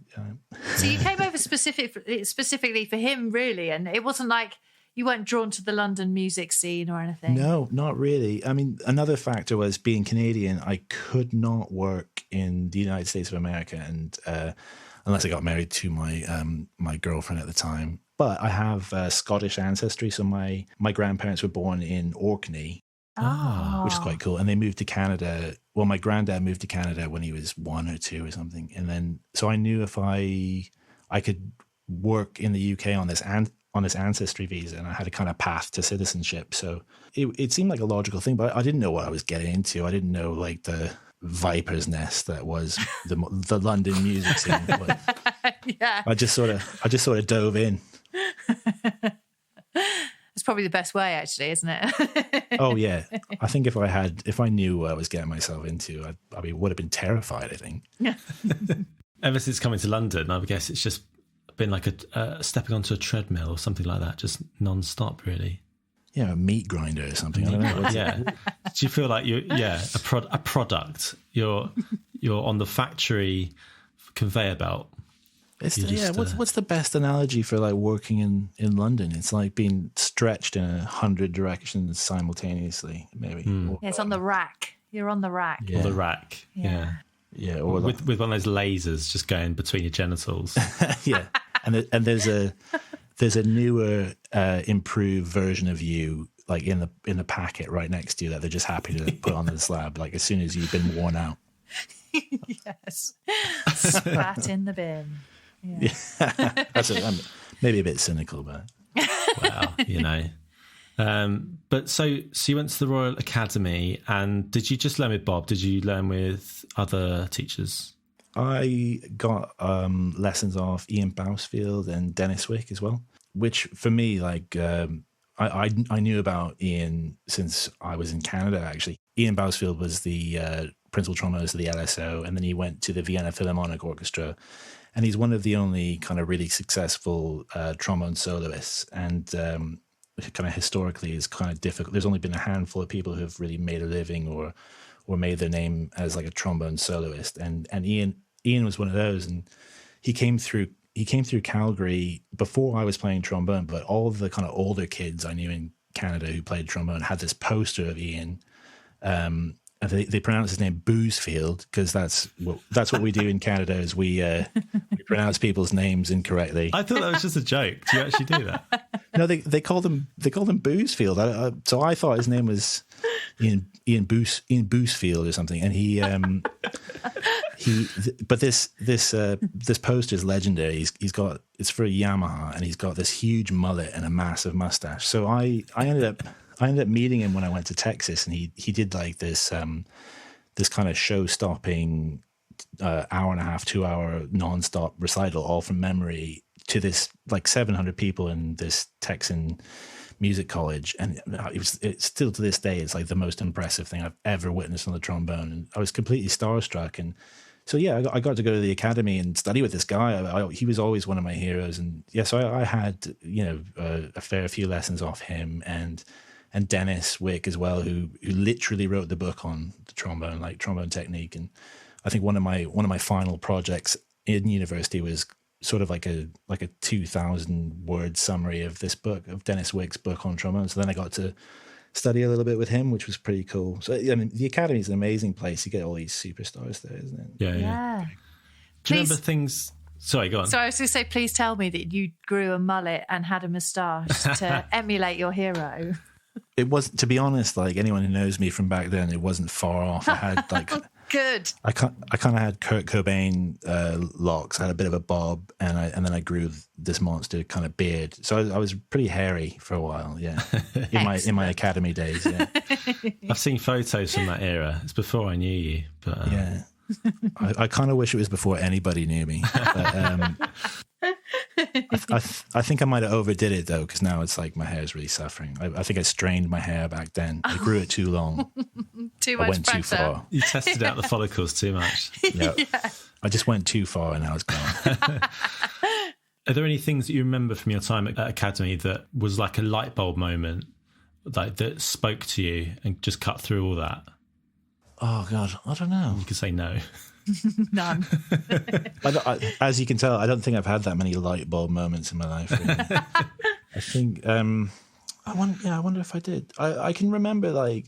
So you came over specifically for him, really, and it wasn't like you weren't drawn to the London music scene or anything? No, not really. I mean, another factor was being Canadian. I could not work in the United States of America, and unless I got married to my girlfriend at the time. But I have Scottish ancestry, so my grandparents were born in Orkney, which is quite cool. And they moved to Canada. Well, my granddad moved to Canada when he was 1 or 2 or something. And then, so I knew if I could work in the UK on on this ancestry visa, and I had a kind of path to citizenship. So it seemed like a logical thing, but I didn't know what I was getting into. I didn't know like the viper's nest that was the London music scene. But Yeah. I just sort of dove in. It's probably the best way, actually, isn't it? Oh yeah, I think if I knew what I was getting myself into, I would have been terrified, I think. Ever since coming to London, I guess it's just been like a stepping onto a treadmill or something like that, just non-stop, really. Yeah, a meat grinder or something. I don't know. Yeah. Do you feel like you're a product? You're on the factory conveyor belt. What's the best analogy for like working in London? It's like being stretched in 100 directions simultaneously, maybe. Or, Yeah, it's on the rack. You're on the rack. Or the rack. Yeah. Yeah, or with one of those lasers just going between your genitals. yeah, and there's a newer, improved version of you, like in the packet right next to you, that they're just happy to put on the slab, like as soon as you've been worn out. Yes. Spat in the bin. Yeah. That's maybe a bit cynical, but Wow, you know. But so you went to the Royal Academy, and did you just learn with Bob? Did you learn with other teachers? I got lessons off Ian Bousfield and Dennis Wick as well, which for me, like, I knew about Ian since I was in Canada, actually. Ian Bousfield was the principal trombonist of the LSO, and then he went to the Vienna Philharmonic Orchestra, and he's one of the only kind of really successful trombone soloists, and kind of historically is kind of difficult. There's only been a handful of people who have really made a living or made their name as like a trombone soloist, and Ian was one of those, and he came through Calgary before I was playing trombone, but all of the kind of older kids I knew in Canada who played trombone had this poster of Ian. And they pronounce his name Boosfield, because that's what we do in Canada, is we pronounce people's names incorrectly. I thought that was just a joke. Do you actually do that? No, they call them Boosfield. So I thought his name was Ian Boosfield or something. And but this poster is legendary. He's got, it's for a Yamaha, and he's got this huge mullet and a massive mustache. So I ended up meeting him when I went to Texas, and he did like this kind of show-stopping hour and a half, 2 hour nonstop recital, all from memory, to this like 700 people in this Texan music college, and it's still to this day, it's like the most impressive thing I've ever witnessed on the trombone, and I was completely starstruck. And so yeah, I got to go to the academy and study with this guy. He was always one of my heroes, and yeah, so I had a fair few lessons off him, and Dennis Wick as well, who literally wrote the book on the trombone, like trombone technique. And I think one of my final projects in university was sort of like a 2,000 word summary of this book, of Dennis Wick's book on trombone. So then I got to study a little bit with him, which was pretty cool. So I mean, the academy is an amazing place. You get all these superstars there, isn't it? Yeah. Do you remember things? Sorry, go on. So I was going to say, please tell me that you grew a mullet and had a moustache to emulate your hero. It was, to be honest, like anyone who knows me from back then, it wasn't far off. I had like Good. I kind of had Kurt Cobain locks. I had a bit of a bob, and then I grew this monster kind of beard. So I was pretty hairy for a while. Yeah, in my academy days. Yeah, I've seen photos from that era. It's before I knew you, but yeah, I kind of wish it was before anybody knew me. But, I think I might have overdid it though, because now it's like my hair is really suffering. I think I strained my hair back then. I grew it too long. Too much I went pressure. too far. you tested out the follicles too much. Yeah. I just went too far, and now it's gone. Are there any things that you remember from your time at Academy that was like a light bulb moment, like that spoke to you and just cut through all that? Oh God, I don't know. You could say no. None. As you can tell, I don't think I've had that many light bulb moments in my life. Really. I think I wonder if I did. I can remember like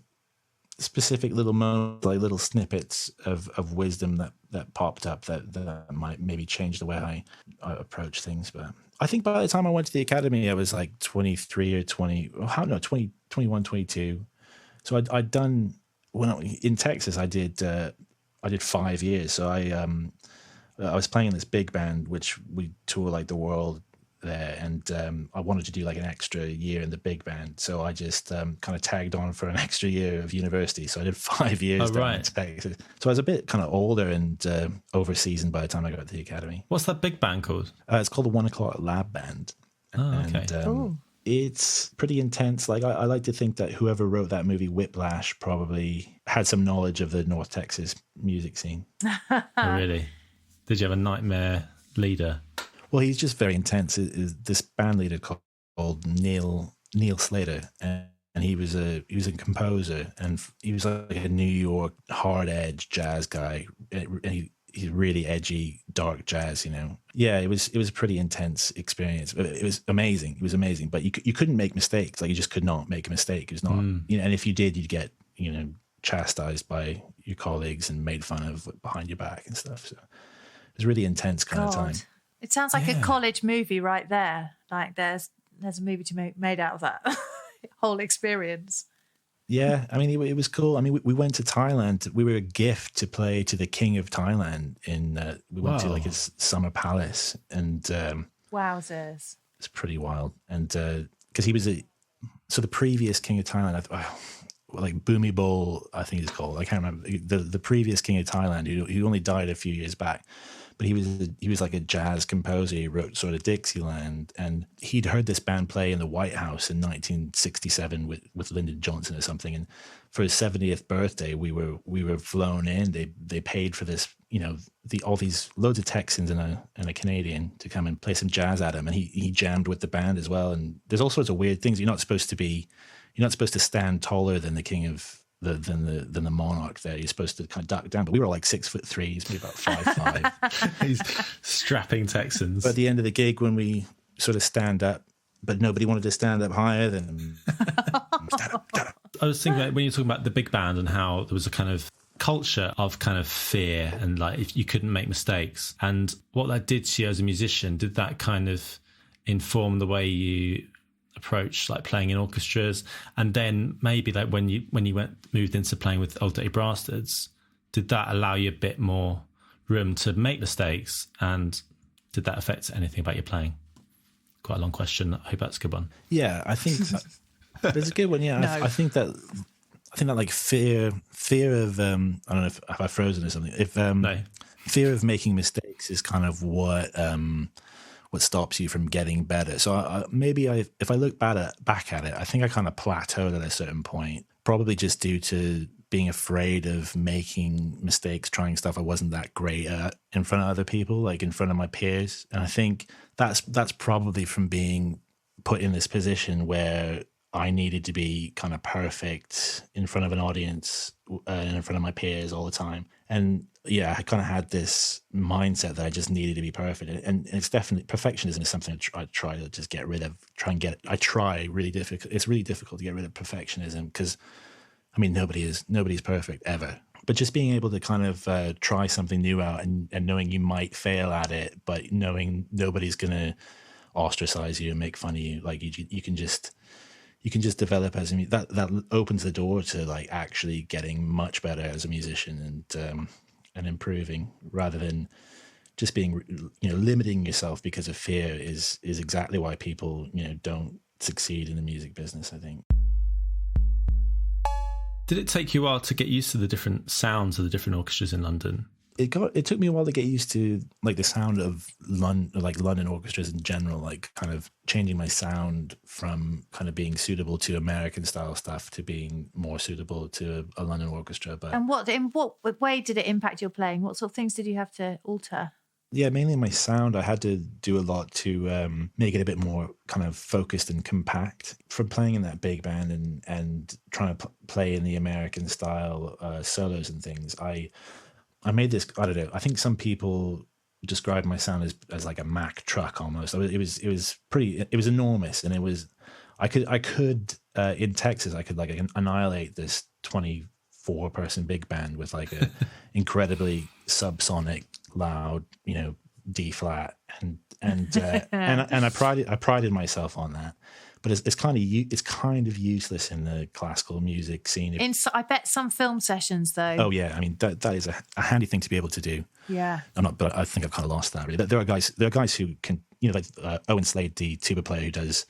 specific little moments, like little snippets of wisdom that popped up that might maybe change the way I approach things. But I think by the time I went to the academy, I was like 23 or 20. No, 20, 21, 22. So I'd done, in Texas, I did 5 years. So I was playing in this big band, which we tour like the world there, and I wanted to do like an extra year in the big band, so I just kind of tagged on for an extra year of university. So I did 5 years down in Texas. So I was a bit kind of older and over seasoned by the time I got to the academy. What's that big band called? It's called the 1 O'Clock Lab Band. Oh, okay. And, it's pretty intense. Like I like to think that whoever wrote that movie Whiplash probably had some knowledge of the North Texas music scene. Oh, really? Did you have a nightmare leader? Well, he's just very intense. Is this band leader called Neil Slater, and he was a composer, and he was like a New York hard edge jazz guy. And he's really edgy, dark jazz, you know. Yeah, it was a pretty intense experience. It was amazing. It was amazing, but you couldn't make mistakes. Like you just could not make a mistake. It was not, you know. And if you did, you'd get, you know, chastised by your colleagues and made fun of behind your back and stuff. So it was a really intense kind of time. It sounds like a college movie right there. Like there's a movie to make made out of that whole experience. Yeah, I mean, it was cool. I mean, we went to Thailand. We were a gift to play to the King of Thailand. We went to like his summer palace, and wowzers, it's pretty wild. And because he was so the previous King of Thailand, like Bhumi Bol, I think it's called. I can't remember the previous King of Thailand. He only died a few years back. But he was like a jazz composer. He wrote sort of Dixieland, and he'd heard this band play in the White House in 1967 with Lyndon Johnson or something. And for his 70th birthday, we were flown in. They paid for this, you know, all these loads of Texans and a Canadian to come and play some jazz at him, and he jammed with the band as well. And there's all sorts of weird things. You're not supposed to stand taller than the king of than the monarch there. You're supposed to kind of duck down, but we were like 6'3", maybe about 5'5". These strapping Texans. But at the end of the gig, when we sort of stand up, but nobody wanted to stand up higher than stand up. I was thinking about when you're talking about the big band and how there was a kind of culture of kind of fear and like if you couldn't make mistakes, and what that did to you as a musician. Did that kind of inform the way you approach like playing in orchestras? And then maybe like when you moved into playing with Old Dirty Brasstards, did that allow you a bit more room to make mistakes, and did that affect anything about your playing? Quite a long question. I hope that's a good one. Yeah, I think it's a good one. Yeah, no. I think that like fear of I don't know if I've frozen or something. If no. Fear of making mistakes is kind of what stops you from getting better. So if I look back at it, I think I kind of plateaued at a certain point, probably just due to being afraid of making mistakes, trying stuff I wasn't that great at in front of other people, like in front of my peers. And I think that's probably from being put in this position where I needed to be kind of perfect in front of an audience and in front of my peers all the time. And yeah, I kind of had this mindset that I just needed to be perfect. And it's definitely, perfectionism is something I try to just get rid of, it's really difficult to get rid of perfectionism because, I mean, nobody's perfect ever. But just being able to kind of try something new out and knowing you might fail at it, but knowing nobody's going to ostracize you and make fun of you, like you can just develop as that opens the door to like actually getting much better as a musician and improving, rather than just being, you know, limiting yourself because of fear is exactly why people, you know, don't succeed in the music business, I think. Did it take you a while to get used to the different sounds of the different orchestras in London? It took me a while to get used to like the sound of London orchestras in general, like kind of changing my sound from kind of being suitable to American style stuff to being more suitable to a London orchestra. But in what way did it impact your playing? What sort of things did you have to alter? Yeah, mainly my sound. I had to do a lot to make it a bit more kind of focused and compact. From playing in that big band and trying to play in the American style solos and things, I made this, I don't know, I think some people describe my sound as like a Mack truck almost. It was enormous, and I could in Texas, I could like annihilate this 24-person big band with like a incredibly subsonic, loud, you know, D flat, and I prided myself on that. But it's kind of useless in the classical music scene. I bet some film sessions, though. Oh yeah, I mean that is a handy thing to be able to do. Yeah. But I think I've kind of lost that. Really, there are guys who can Owen Slade, the tuba player who does,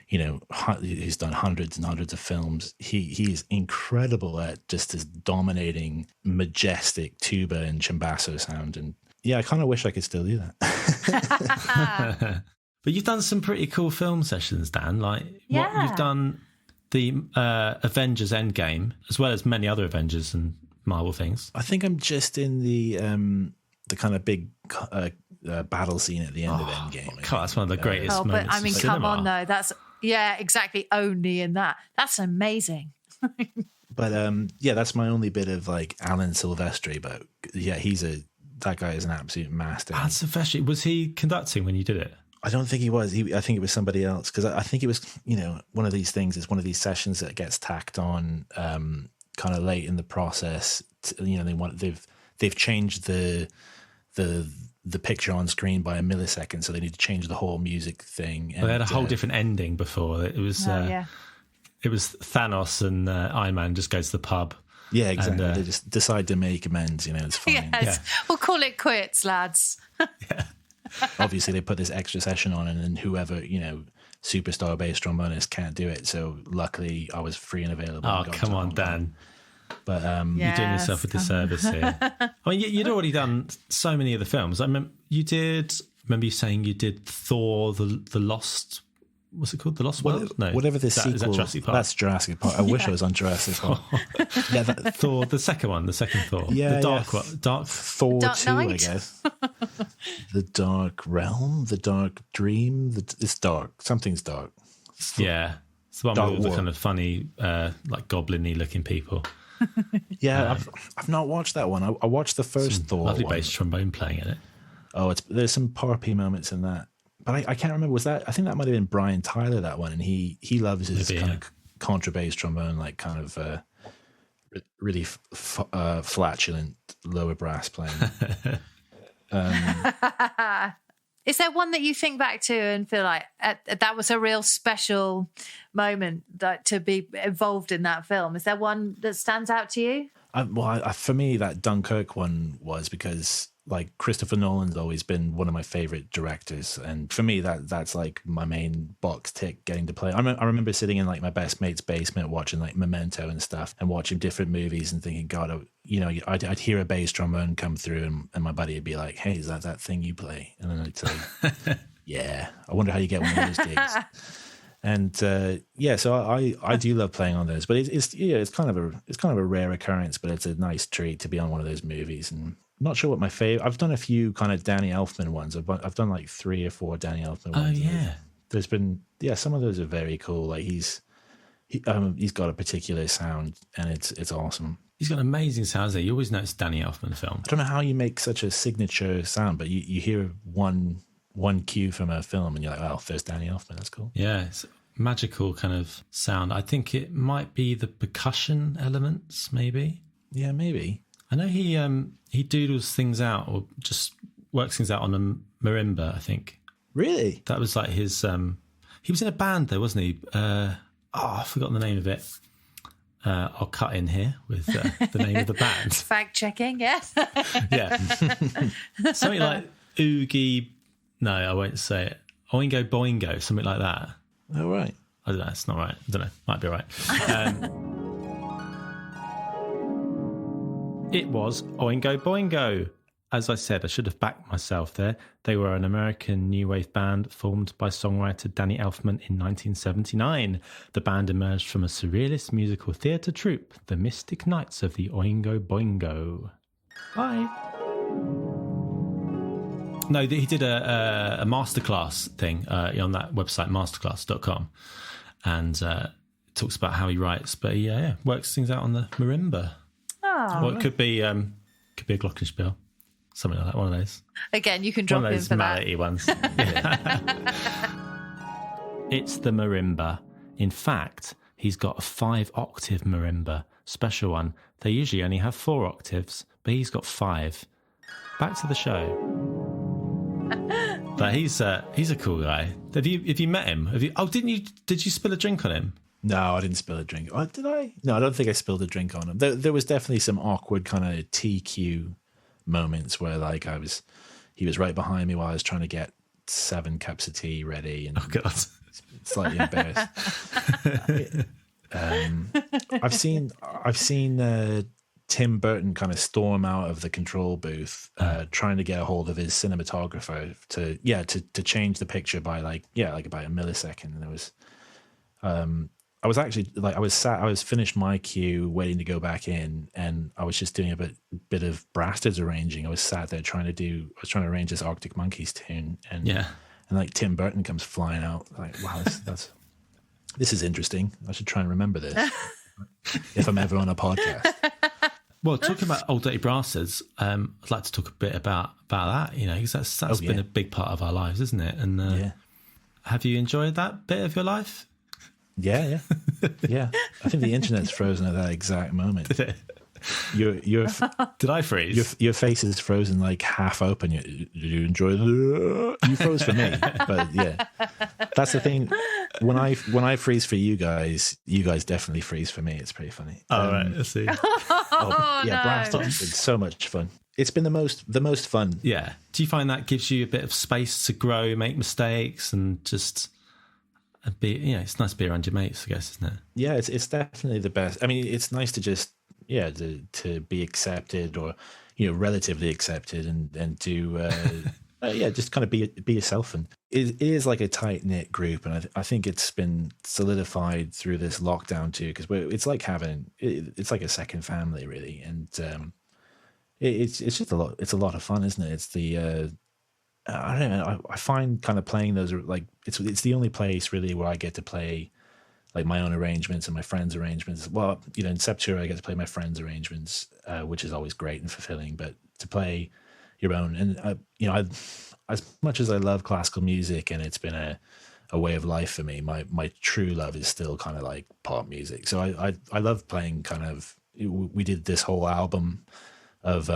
who's done hundreds and hundreds of films. He's incredible at just this dominating, majestic tuba and cimbasso sound. And yeah, I kind of wish I could still do that. But you've done some pretty cool film sessions, Dan. You've done the Avengers Endgame, as well as many other Avengers and Marvel things. I think I'm just in the kind of big battle scene at the end of Endgame. God, that's one of the greatest moments. But I mean, come on, though. That's exactly. Only in that. That's amazing. But that's my only bit of like Alan Silvestri. But yeah, that guy is an absolute master. Alan Silvestri, was he conducting when you did it? I don't think he was. I think it was somebody else, because I think it was, one of these things. It's one of these sessions that gets tacked on kind of late in the process. They've changed the picture on screen by a millisecond, so they need to change the whole music thing. Well, they had a whole different ending before. It was it was Thanos and Iron Man just go to the pub. Yeah, exactly. And, they just decide to make amends. It's fine. Yes, yeah. We'll call it quits, lads. Yeah. Obviously, they put this extra session on, and then whoever, superstar bass trombonist can't do it. So luckily, I was free and available. Oh, come on, Dan. But you're doing yourself a disservice here. I mean, you'd already done so many of the films. I remember you saying you did Thor, the Lost. What's it called? The Lost World? No, whatever the sequel. Is that Jurassic Park? That's Jurassic Park. I wish I was on Jurassic Park. Thor, the second Thor. Yeah, the Dark Thor Dark 2, Knight? I guess. The Dark Realm, the Dark Dream. It's dark. Something's dark. Yeah, it's the one Dark with all the War. kind of funny, like goblin-y looking people. Yeah, I've not watched that one. I watched the first Thor lovely one. bass trombone playing in it. Oh, there's some parpy moments in that. But I can't remember. I think that might have been Brian Tyler, that one, and he loves his kind of contrabass trombone, like kind of really flatulent lower brass playing. Is there one that you think back to and feel like that was a real special moment to be involved in that film? Is there one that stands out to you? For me, that Dunkirk one was because, like, Christopher Nolan's always been one of my favorite directors, and for me, that's like my main box tick, getting to play. I remember sitting in like my best mate's basement watching like Memento and stuff, and watching different movies and thinking, God, I'd hear a bass trombone come through, and my buddy would be like, "Hey, is that thing you play?" And then I'd say, "Yeah, I wonder how you get one of those gigs." And so I do love playing on those, but it's kind of a rare occurrence, but it's a nice treat to be on one of those movies. And I'm not sure what my favorite. I've done a few kind of Danny Elfman ones. I've done like 3 or 4 Danny Elfman ones. Oh yeah, there's been some of those are very cool. Like he's got a particular sound, and it's awesome. He's got an amazing sound. You always know it's a Danny Elfman film. I don't know how you make such a signature sound, but you hear one cue from a film and you're like, oh, there's Danny Elfman. That's cool. Yeah, it's a magical kind of sound. I think it might be the percussion elements, maybe. Yeah, maybe. I know he doodles things out, or just works things out on a marimba, I think. Really? That was like his... he was in a band though, wasn't he? I've forgotten the name of it. I'll cut in here with the name of the band. Fact checking, yes. Yeah. Something like Oogie... No, I won't say it. Oingo Boingo, something like that. Oh, right. I don't know. It's not right. I don't know. Might be right. It was Oingo Boingo. As I said, I should have backed myself there. They were an American new wave band formed by songwriter Danny Elfman in 1979. The band emerged from a surrealist musical theatre troupe, the Mystic Knights of the Oingo Boingo. Bye. No, he did a masterclass thing on that website, masterclass.com, and talks about how he writes. But he works things out on the marimba. Oh. Or it could be a glockenspiel, something like that. One of those. Again, you can drop one of in those for that. malady ones. It's the marimba. In fact, he's got a 5-octave marimba, special one. They usually only have 4 octaves, but he's got 5. Back to the show. But he's a cool guy. Have you met him? Did you spill a drink on him? No, I didn't spill a drink. Oh, did I? No, I don't think I spilled a drink on him. There was definitely some awkward kind of TQ moments where like he was right behind me while I was trying to get 7 cups of tea ready, and Oh God. slightly embarrassed. I've seen Tim Burton kind of storm out of the control booth, trying to get a hold of his cinematographer to change the picture by like about a millisecond. And it was, I was actually like, I was finished my cue, waiting to go back in, and I was just doing a bit of Brasstards arranging. I was sat there trying to arrange this Arctic Monkeys tune, and like Tim Burton comes flying out. Like, wow, this is interesting. I should try and remember this if I'm ever on a podcast. Well, talking about Old Dirty Brasstards, I'd like to talk a bit about that, because that's been a big part of our lives, isn't it? And have you enjoyed that bit of your life? Yeah. I think the internet's frozen at that exact moment. Did it? Did I freeze? Your face is frozen, like half open. Did you enjoy it? You froze for me, but yeah, that's the thing. When I freeze for you guys definitely freeze for me. It's pretty funny. All right, let's see. Brasstards has been so much fun. It's been the most fun. Yeah. Do you find that gives you a bit of space to grow, make mistakes, and just be? It's nice to be around your mates, I guess, isn't it? Yeah, it's definitely the best. I mean, it's nice to just to be accepted, or relatively accepted, and to just kind of be yourself. And it is like a tight knit group, and I think it's been solidified through this lockdown too, because it's like it's like a second family really, and it's just a lot. It's a lot of fun, isn't it? It's the I don't know. I find kind of playing those, like it's the only place really where I get to play like my own arrangements and my friends' arrangements. Well, in Septura I get to play my friends' arrangements, which is always great and fulfilling. But to play your own, and as much as I love classical music, and it's been a way of life for me, my true love is still kind of like pop music. So I love playing kind of. We did this whole album of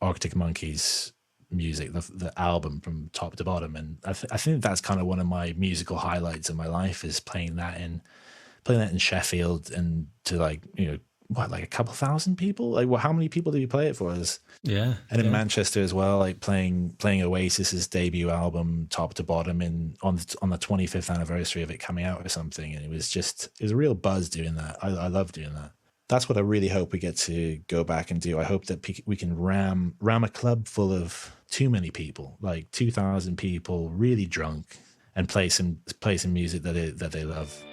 Arctic Monkeys music, the album from top to bottom, and I think that's kind of one of my musical highlights in my life, is playing that in Sheffield, and to like a couple thousand people. Like, well, how many people did we play it for? And in Manchester as well, like playing Oasis's debut album top to bottom on the 25th anniversary of it coming out or something, and it was a real buzz doing that. I love doing that. That's what I really hope we get to go back and do. I hope that we can ram a club full of too many people, like 2,000 people, really drunk, and play some music that they love.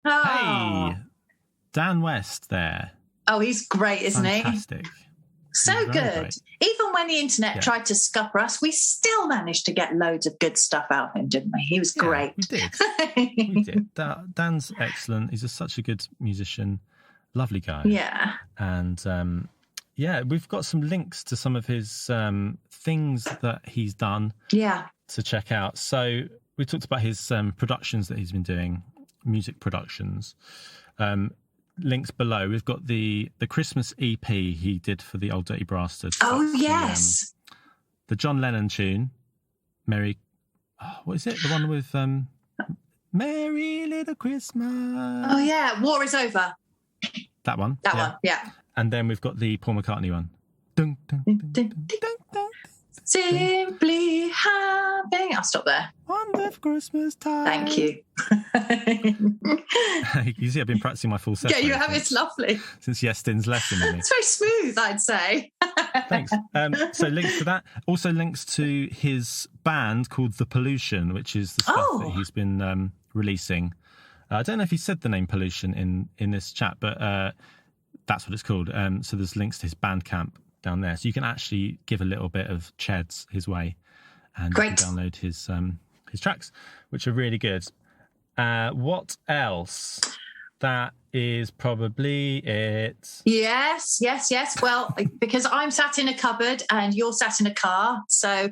Hey, Dan West there. Oh, he's great, isn't Fantastic. he? So good. Great. Even when the internet tried to scupper us, we still managed to get loads of good stuff out of him, didn't we? He was great. We did. Dan's excellent. He's such a good musician. Lovely guy. Yeah. And we've got some links to some of his things that he's done to check out. So we talked about his productions that he's been doing, music productions. Links below. We've got the Christmas EP he did for the Old Dirty Brasstards. Oh, yes. The John Lennon tune, Merry... what is it? The one with Merry Little Christmas. Oh, yeah. War is Over. That one. That one, yeah. And then we've got the Paul McCartney one. Dun, dun, dun, dun, dun, dun. Simply having... I'll stop there. Wonderful Christmas time. Thank you. You see, I've been practicing my full set. Yeah, you have. It's lovely. Since Yestin's lesson with me. It's very smooth, I'd say. Thanks. So links to that. Also links to his band called The Pollution, which is the stuff that he's been releasing. I don't know if he said the name Pollution in this chat, but that's what it's called. So there's links to his Bandcamp down there, so you can actually give a little bit of cheds his way, and you can download his tracks, which are really good. What else? That is probably it. Yes. Well, because I'm sat in a cupboard and you're sat in a car, so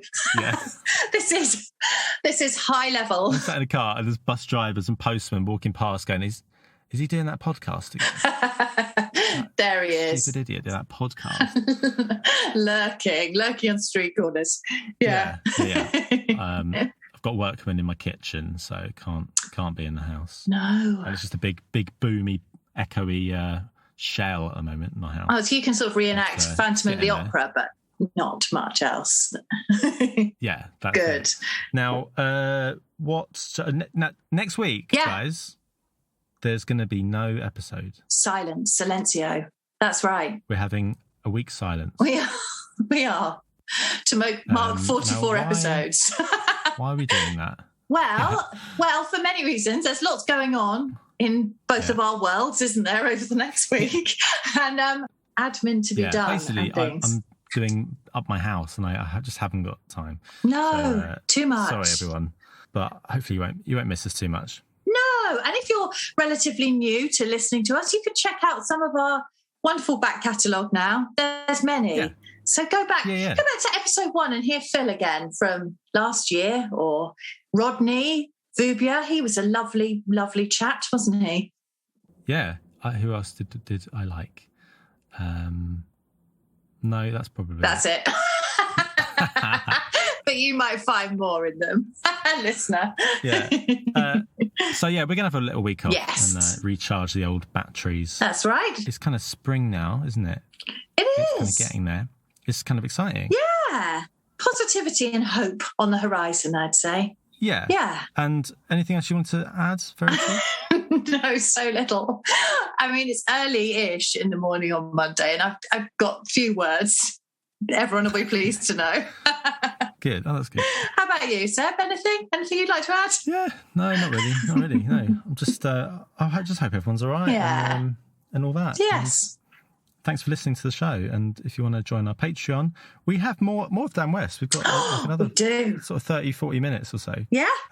this is high level. I'm sat in a car and there's bus drivers and postmen walking past going, is he doing that podcast again? There he is. Stupid idiot doing that podcast. lurking on street corners. Yeah. I've got workmen in my kitchen, so can't be in the house. No. And it's just a big boomy, echoey shell at the moment in my house. Oh, so you can sort of reenact Phantom of the getting Opera, but not much else. Yeah, that's Good. it. Now, next week, guys, there's going to be no episode. Silence, silencio. That's right. We're having a week's silence. We are. To mark 44 episodes. Why are we doing that? Well, for many reasons. There's lots going on in both of our worlds, isn't there, over the next week? And admin to be done. Basically, I'm doing up my house and I just haven't got time. No, too much. Sorry, everyone. But hopefully you won't miss us too much. No, and if you're relatively new to listening to us, you can check out some of our wonderful back catalogue now. There's many. Yeah. So go back to episode 1 and hear Phil again from last year, or Rodney Vubia. He was a lovely, lovely chat, wasn't he? Yeah. Who else did I like? No, that's it. But you might find more in them, listener. Yeah. So we're gonna have a little week off and recharge the old batteries. That's right. It's kind of spring now, isn't it? It's kind of getting there. It's kind of exciting. Yeah. Positivity and hope on the horizon, I'd say. Yeah. Yeah. And anything else you want to add, Verity? No, so little. I mean, it's early-ish in the morning on Monday, and I've got a few words. Everyone will be pleased to know. Good. Oh, that's good. How about you, Seb? Anything you'd like to add? Yeah. No, not really. No. I'm just, I just hope everyone's all right. Yeah. And all that. Yes. And thanks for listening to the show. And if you want to join our Patreon, we have more of Dan West. We've got like another sort of 30, 40 minutes or so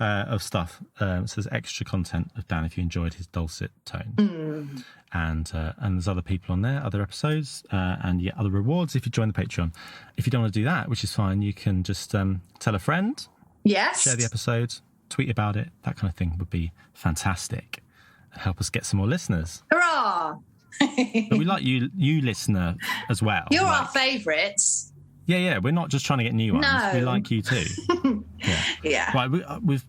of stuff. So there's extra content of Dan if you enjoyed his dulcet tone. And there's other people on there, other episodes, and other rewards if you join the Patreon. If you don't want to do that, which is fine, you can just tell a friend. Yes. Share the episode, tweet about it. That kind of thing would be fantastic. Help us get some more listeners. Hurrah! But we like you listener as well. You're our favourites. Yeah. We're not just trying to get new ones. No. We like you too. Yeah. Right, we've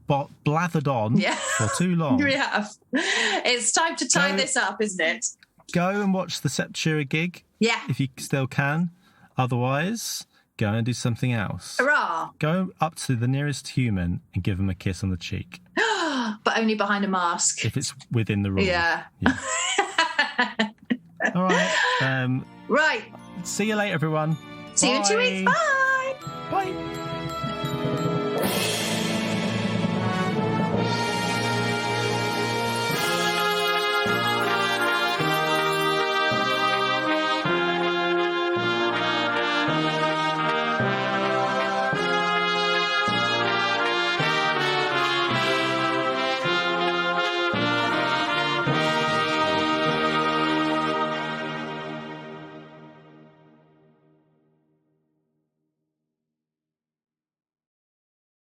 blathered on for too long. We have. It's time to tie this up, isn't it? Go and watch the Septura gig. Yeah. If you still can. Otherwise, go and do something else. Hurrah! Go up to the nearest human and give them a kiss on the cheek. But only behind a mask. If it's within the rules. Yeah. All right. Right. See you later, everyone. See you in 2 weeks. Bye. Bye.